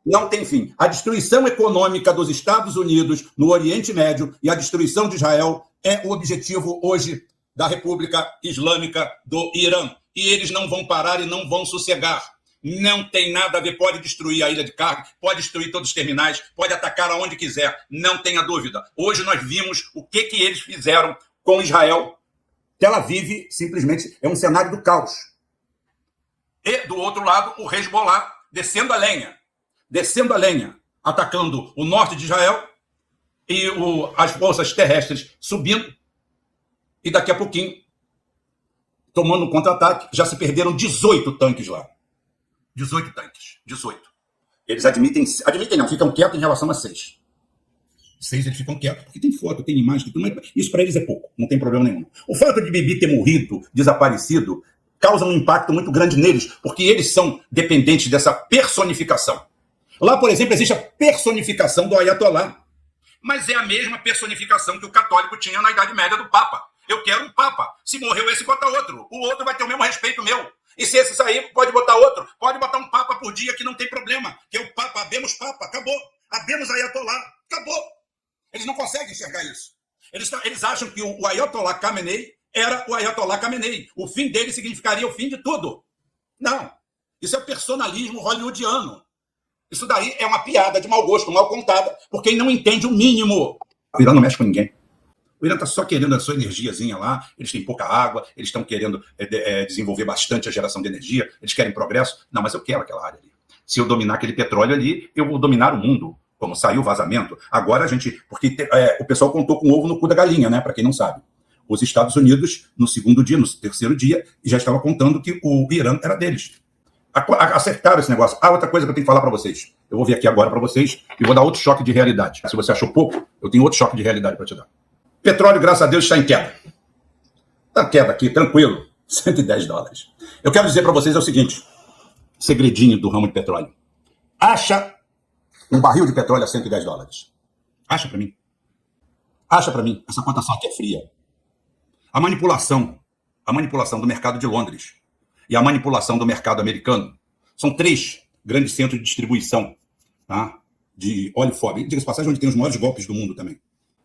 Não tem fim. A destruição econômica dos Estados Unidos no Oriente Médio e a destruição de Israel é o objetivo hoje da República Islâmica do Irã. E eles não vão parar e não vão sossegar. Não tem nada a ver, pode destruir a ilha de carga, pode destruir todos os terminais, pode atacar aonde quiser, não tenha dúvida. Hoje nós vimos o que eles fizeram com Israel. Tel Aviv simplesmente é um cenário do caos. E, do outro lado, o Hezbollah descendo a lenha, atacando o norte de Israel e as forças terrestres subindo. E daqui a pouquinho, tomando um contra-ataque, já se perderam 18 tanques lá. 18 tanques. 18. Eles admitem não, ficam quietos em relação a 6. 6 eles ficam quietos, porque tem foto, tem imagem, isso para eles é pouco, não tem problema nenhum. O fato de Bibi ter morrido, desaparecido, causa um impacto muito grande neles, porque eles são dependentes dessa personificação. Lá, por exemplo, existe a personificação do Ayatollah, mas é a mesma personificação que o católico tinha na Idade Média do Papa. Eu quero um Papa. Se morreu esse, bota outro. O outro vai ter o mesmo respeito meu. E se esse sair, pode botar outro. Pode botar um Papa por dia que não tem problema. Que é o Papa, abemos Papa, acabou. Abemos Ayatollah, acabou. Eles não conseguem enxergar isso. Eles acham que o Ayatollah Khamenei era o Ayatollah Khamenei. O fim dele significaria o fim de tudo. Não. Isso é personalismo hollywoodiano. Isso daí é uma piada de mau gosto, mal contada, por quem não entende o mínimo. O Irã não mexe com ninguém. O Irã está só querendo a sua energiazinha lá, eles têm pouca água, eles estão querendo desenvolver bastante a geração de energia, eles querem progresso. Não, mas eu quero aquela área ali. Se eu dominar aquele petróleo ali, eu vou dominar o mundo. Como saiu o vazamento, agora a gente... Porque o pessoal contou com o ovo no cu da galinha, né? Para quem não sabe. Os Estados Unidos, no segundo dia, no terceiro dia, já estava contando que o Irã era deles. Acertaram esse negócio. Outra coisa que eu tenho que falar para vocês. Eu vou vir aqui agora para vocês e vou dar outro choque de realidade. Se você achou pouco, eu tenho outro choque de realidade para te dar. Petróleo, graças a Deus, está em queda. Está em queda aqui, tranquilo. $110. Eu quero dizer para vocês o seguinte. Segredinho do ramo de petróleo. Acha um barril de petróleo a $110. Acha para mim. Acha para mim. Essa conta só aqui é fria. A manipulação do mercado de Londres e a manipulação do mercado americano são 3 grandes centros de distribuição, tá? De óleo fora. Diga-se passagem, onde tem os maiores golpes do mundo também.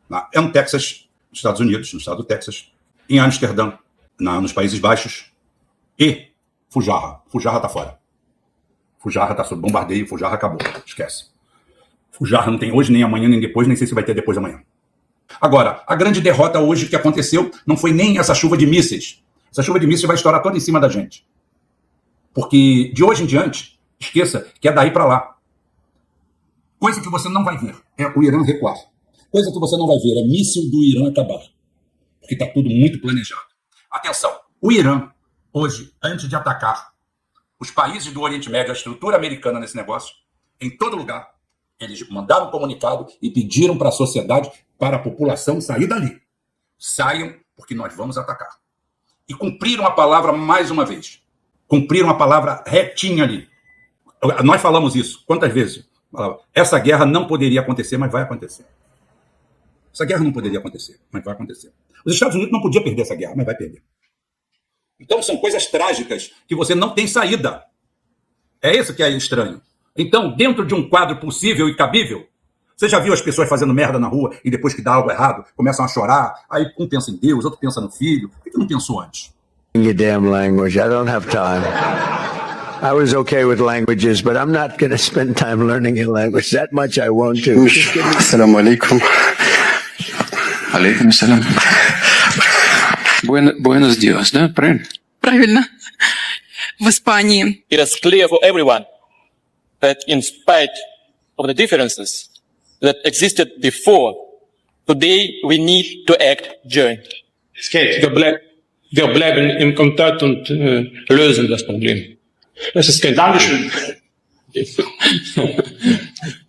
Tá? É no Texas, nos Estados Unidos, no estado do Texas, em Amsterdã, nos Países Baixos, e Fujairah. Fujairah está fora. Fujairah está sob bombardeio, Fujairah acabou. Esquece. Fujairah não tem hoje, nem amanhã, nem depois, nem sei se vai ter depois de amanhã. Agora, a grande derrota hoje que aconteceu não foi nem essa chuva de mísseis. Essa chuva de mísseis vai estourar toda em cima da gente. Porque de hoje em diante, esqueça que é daí para lá. Coisa que você não vai ver é o Irã recuar. Coisa que você não vai ver é míssil do Irã acabar. Porque está tudo muito planejado. Atenção, o Irã, hoje, antes de atacar os países do Oriente Médio, a estrutura americana nesse negócio, em todo lugar, eles mandaram um comunicado e pediram para a sociedade, para a população sair dali. Saiam, porque nós vamos atacar. E cumpriram a palavra mais uma vez. Cumpriram a palavra retinha ali. Nós falamos isso. Quantas vezes? Essa guerra não poderia acontecer, mas vai acontecer. Essa guerra não poderia acontecer, mas vai acontecer. Os Estados Unidos não podiam perder essa guerra, mas vai perder. Então são coisas trágicas que você não tem saída. É isso que é estranho. Então, dentro de um quadro possível e cabível, você já viu as pessoas fazendo merda na rua e depois que dá algo errado, começam a chorar, aí um pensa em Deus, outro pensa no filho. Por que não pensou antes? Your damn language. I don't have time. I was okay with languages, but I'm not going to spend time learning your language. That much I won't do. Assalamu alaikum. Alaikum salam. Buenos dias, да? Правильно? Правильно. В Испании. It is clear for everyone that in spite of the differences that existed before, today we need to act joint. Wir bleiben im Kontakt und lösen das Problem. Das ist kein Dankeschön.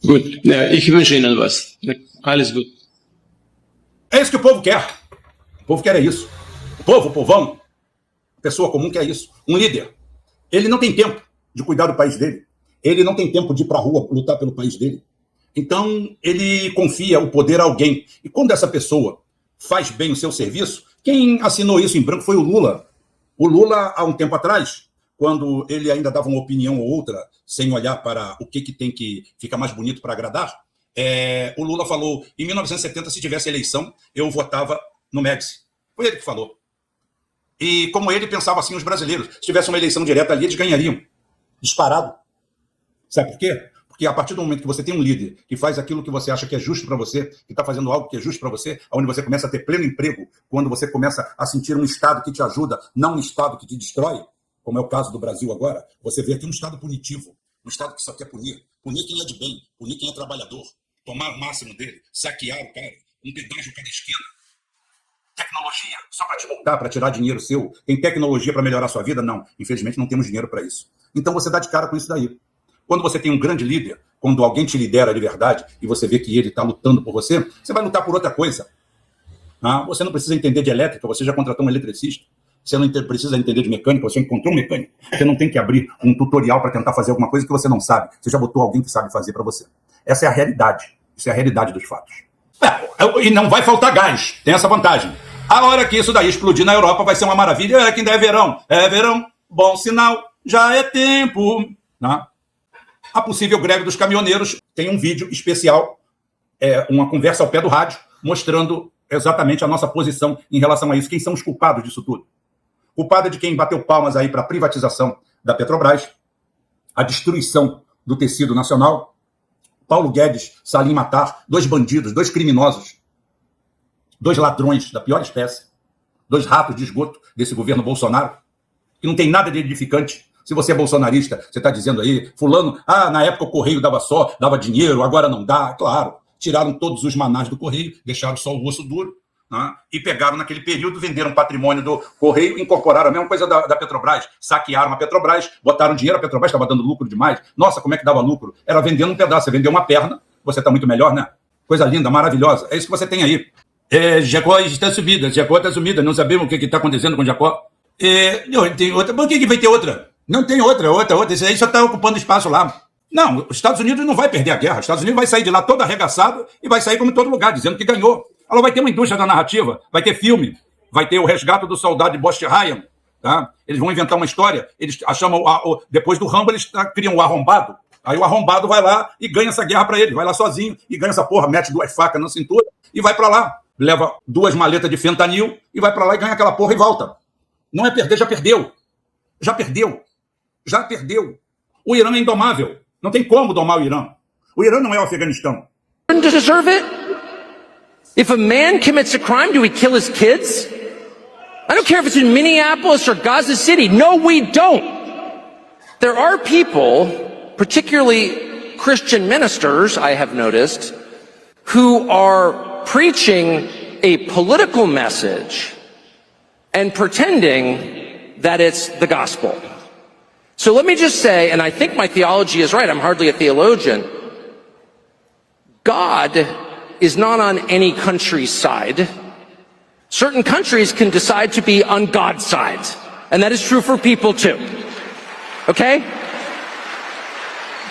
Gut, ich wünsche Ihnen was. Alles gut. É isso que o povo quer. O povo quer isso. O povão, pessoa comum quer isso. Um líder. Ele não tem tempo de cuidar do país dele. Ele não tem tempo de ir para a rua lutar pelo país dele. Então, ele confia o poder a alguém. E quando essa pessoa faz bem o seu serviço, quem assinou isso em branco foi o Lula. O Lula, há um tempo atrás, quando ele ainda dava uma opinião ou outra, sem olhar para o que tem que ficar mais bonito para agradar, o Lula falou, em 1970, se tivesse eleição, eu votava no Médici. Foi ele que falou. E como ele pensava assim, os brasileiros, se tivesse uma eleição direta ali, eles ganhariam. Disparado. Sabe por quê? Porque a partir do momento que você tem um líder que faz aquilo que você acha que é justo para você, que está fazendo algo que é justo para você, onde você começa a ter pleno emprego, quando você começa a sentir um Estado que te ajuda, não um Estado que te destrói, como é o caso do Brasil agora, você vê aqui um Estado punitivo, um Estado que só quer punir quem é de bem, punir quem é trabalhador, tomar o máximo dele, saquear o cara, um pedágio cada esquina. Tecnologia, só para te voltar, para tirar dinheiro seu. Tem tecnologia para melhorar a sua vida? Não. Infelizmente não temos dinheiro para isso. Então você dá de cara com isso daí. Quando você tem um grande líder, quando alguém te lidera de verdade e você vê que ele está lutando por você, você vai lutar por outra coisa. Você não precisa entender de elétrica, você já contratou um eletricista. Você não precisa entender de mecânica, você encontrou um mecânico. Você não tem que abrir um tutorial para tentar fazer alguma coisa que você não sabe. Você já botou alguém que sabe fazer para você. Essa é a realidade. Isso é a realidade dos fatos. E não vai faltar gás. Tem essa vantagem. A hora que isso daí explodir na Europa vai ser uma maravilha. Que ainda é verão. É verão, bom sinal, já é tempo. A possível greve dos caminhoneiros tem um vídeo especial, uma conversa ao pé do rádio, mostrando exatamente a nossa posição em relação a isso. Quem são os culpados disso tudo? Culpado é de quem bateu palmas aí para a privatização da Petrobras, a destruição do tecido nacional. Paulo Guedes, Salim Matar, 2 bandidos, 2 criminosos, 2 ladrões da pior espécie, 2 ratos de esgoto desse governo Bolsonaro, que não tem nada de edificante. Se você é bolsonarista, você está dizendo aí, fulano, na época o Correio dava dinheiro, agora não dá. Claro, tiraram todos os manás do Correio, deixaram só o osso duro, e pegaram naquele período, venderam patrimônio do Correio, incorporaram a mesma coisa da Petrobras, saquearam a Petrobras, botaram dinheiro, a Petrobras estava dando lucro demais. Nossa, como é que dava lucro? Era vendendo um pedaço, você vendeu uma perna, você está muito melhor, né? Coisa linda, maravilhosa. É isso que você tem aí. Jacó está sumida, não sabemos o que está acontecendo com Jacó. Não, tem outra. Por que vai ter outra? Não tem outra. Esse aí só está ocupando espaço lá. Não, os Estados Unidos não vai perder a guerra. Os Estados Unidos vai sair de lá todo arregaçado e vai sair como em todo lugar, dizendo que ganhou. Ela vai ter uma indústria da narrativa, vai ter filme, vai ter o resgate do soldado de Bosch Ryan. Tá? Eles vão inventar uma história, eles chamam, depois do Rambo, eles criam o arrombado. Aí o arrombado vai lá e ganha essa guerra para ele. Vai lá sozinho e ganha essa porra, mete 2 facas na cintura e vai para lá. Leva 2 maletas de fentanil e vai para lá e ganha aquela porra e volta. Não é perder, já perdeu. Já perdeu. Já perdeu. O Irã é indomável. Não tem como domar o Irã. O Irã não é o Afeganistão. Deserve it? If a man commits a crime, do we kill his kids? I don't care if it's in Minneapolis or Gaza City. No, we don't. There are people, particularly Christian ministers, I have noticed, who are preaching a political message and pretending that it's the gospel. So let me just say, and I think my theology is right, I'm hardly a theologian, God is not on any country's side. Certain countries can decide to be on God's side, and that is true for people too. Okay?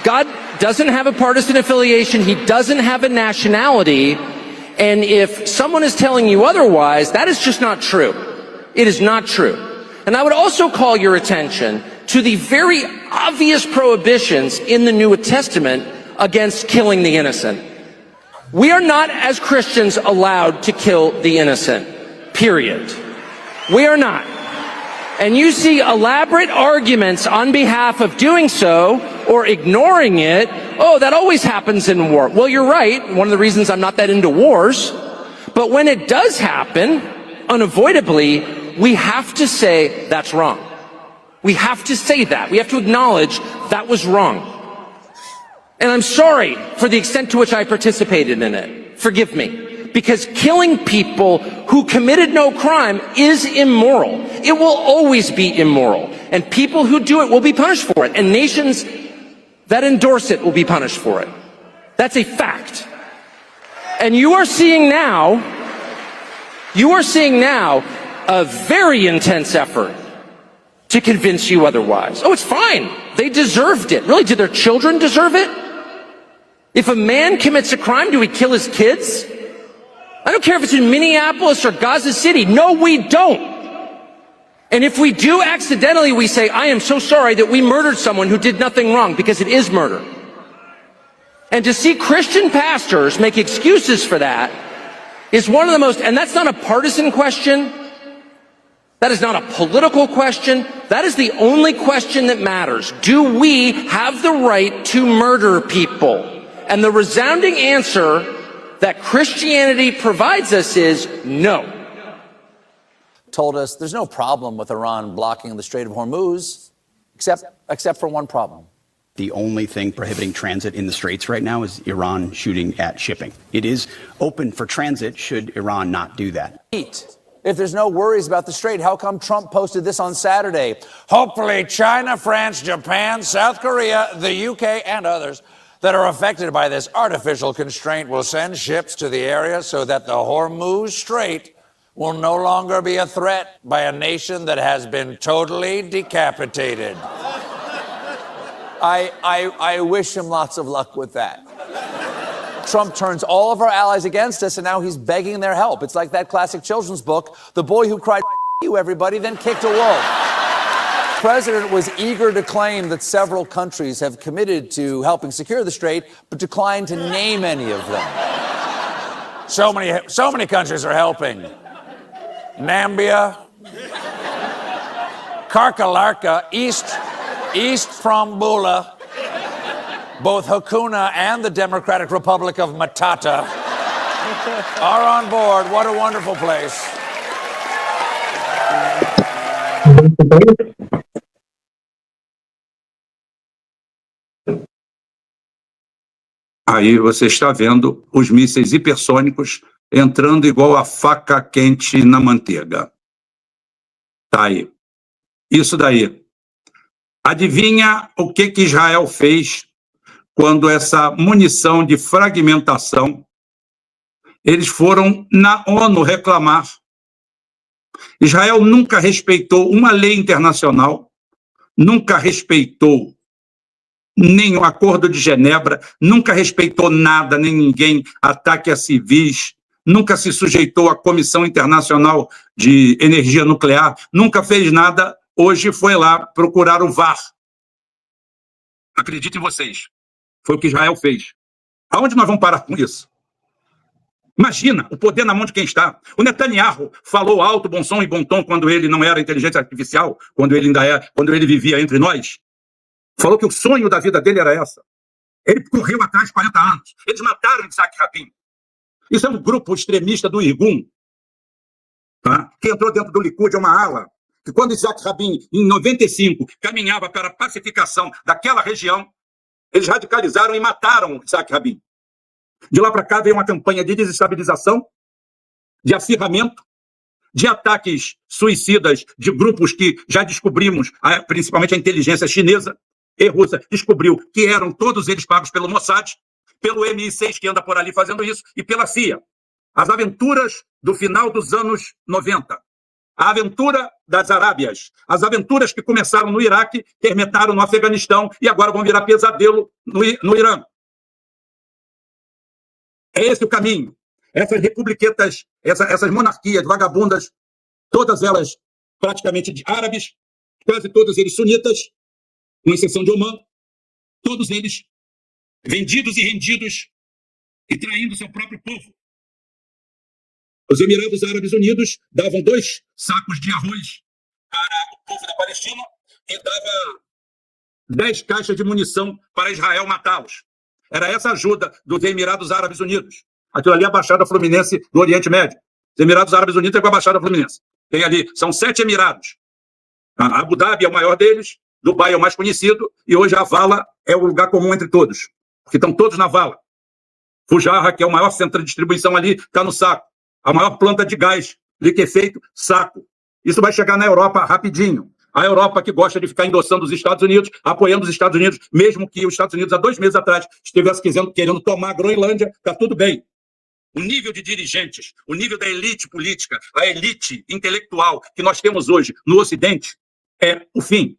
God doesn't have a partisan affiliation, he doesn't have a nationality, and if someone is telling you otherwise, that is just not true. It is not true. And I would also call your attention to the very obvious prohibitions in the New Testament against killing the innocent. We are not, as Christians, allowed to kill the innocent. Period. We are not. And you see elaborate arguments on behalf of doing so or ignoring it. Oh, that always happens in war. Well, you're right. One of the reasons I'm not that into wars. But when it does happen, unavoidably, we have to say that's wrong. We have to say that. We have to acknowledge that was wrong. And I'm sorry for the extent to which I participated in it. Forgive me. Because killing people who committed no crime is immoral. It will always be immoral. And people who do it will be punished for it. And nations that endorse it will be punished for it. That's a fact. And you are seeing now a very intense effort to convince you otherwise. Oh, it's fine. They deserved it. Really, did their children deserve it? If a man commits a crime, do we kill his kids? I don't care if it's in Minneapolis or Gaza City. No, we don't. And if we do accidentally, we say, I am so sorry that we murdered someone who did nothing wrong, because it is murder. And to see Christian pastors make excuses for that is one of the most, and that's not a partisan question. That is not a political question. That is the only question that matters. Do we have the right to murder people? And the resounding answer that Christianity provides us is no. Told us there's no problem with Iran blocking the Strait of Hormuz, except for one problem. The only thing prohibiting transit in the Straits right now is Iran shooting at shipping. It is open for transit should Iran not do that. If there's no worries about the Strait, how come Trump posted this on Saturday? Hopefully China, France, Japan, South Korea, the UK, and others that are affected by this artificial constraint will send ships to the area so that the Hormuz Strait will no longer be a threat by a nation that has been totally decapitated. I wish him lots of luck with that. Trump turns all of our allies against us, and now he's begging their help. It's like that classic children's book, The Boy Who Cried, You everybody, then kicked a wolf. The president was eager to claim that several countries have committed to helping secure the strait, but declined to name any of them. So many countries are helping. Nambia, Karkalarka, east from Bula, both Hakuna and the Democratic Republic of Matata are on board. What a wonderful place. Aí você está vendo os mísseis hipersônicos entrando igual a faca quente na manteiga. Tá aí. Isso daí. Adivinha o que Israel fez quando essa munição de fragmentação, eles foram na ONU reclamar. Israel nunca respeitou uma lei internacional, nunca respeitou nem o Acordo de Genebra, nunca respeitou nada, nem ninguém, ataque a civis, nunca se sujeitou à Comissão Internacional de Energia Nuclear, nunca fez nada, hoje foi lá procurar o VAR. Acreditem vocês, foi o que Israel fez. Aonde nós vamos parar com isso? Imagina o poder na mão de quem está. O Netanyahu falou alto, bom som e bom tom quando ele não era inteligência artificial, quando ele vivia entre nós. Falou que o sonho da vida dele era essa. Ele correu atrás de 40 anos. Eles mataram Yitzhak Rabin. Isso é um grupo extremista do Irgun, tá? Que entrou dentro do Likud, uma ala, que quando Yitzhak Rabin, em 95, caminhava para a pacificação daquela região, eles radicalizaram e mataram Yitzhak Rabin. De lá para cá veio uma campanha de desestabilização, de acirramento, de ataques suicidas de grupos que já descobrimos, principalmente a inteligência chinesa e russa, descobriu que eram todos eles pagos pelo Mossad, pelo MI6 que anda por ali fazendo isso, e pela CIA. As aventuras do final dos anos 90. A aventura das Arábias. As aventuras que começaram no Iraque, terminaram no Afeganistão e agora vão virar pesadelo no Irã. É esse o caminho. Essas republiquetas, essas monarquias vagabundas, todas elas praticamente de árabes, quase todos eles sunitas, com exceção de Omã, todos eles vendidos e rendidos e traindo seu próprio povo. Os Emirados Árabes Unidos davam 2 sacos de arroz para o povo da Palestina e dava 10 caixas de munição para Israel matá-los. Era essa a ajuda dos Emirados Árabes Unidos. Aquilo ali é a Baixada Fluminense do Oriente Médio. Os Emirados Árabes Unidos é com a Baixada Fluminense. Tem ali, são 7 Emirados. A Abu Dhabi é o maior deles, Dubai é o mais conhecido, e hoje a vala é o lugar comum entre todos, porque estão todos na vala. Fujairah, que é o maior centro de distribuição ali, está no saco. A maior planta de gás liquefeito, saco. Isso vai chegar na Europa rapidinho. A Europa que gosta de ficar endossando os Estados Unidos, apoiando os Estados Unidos, mesmo que os Estados Unidos, há 2 meses atrás, estivesse querendo tomar a Groenlândia, está tudo bem. O nível de dirigentes, o nível da elite política, a elite intelectual que nós temos hoje no Ocidente, é o fim.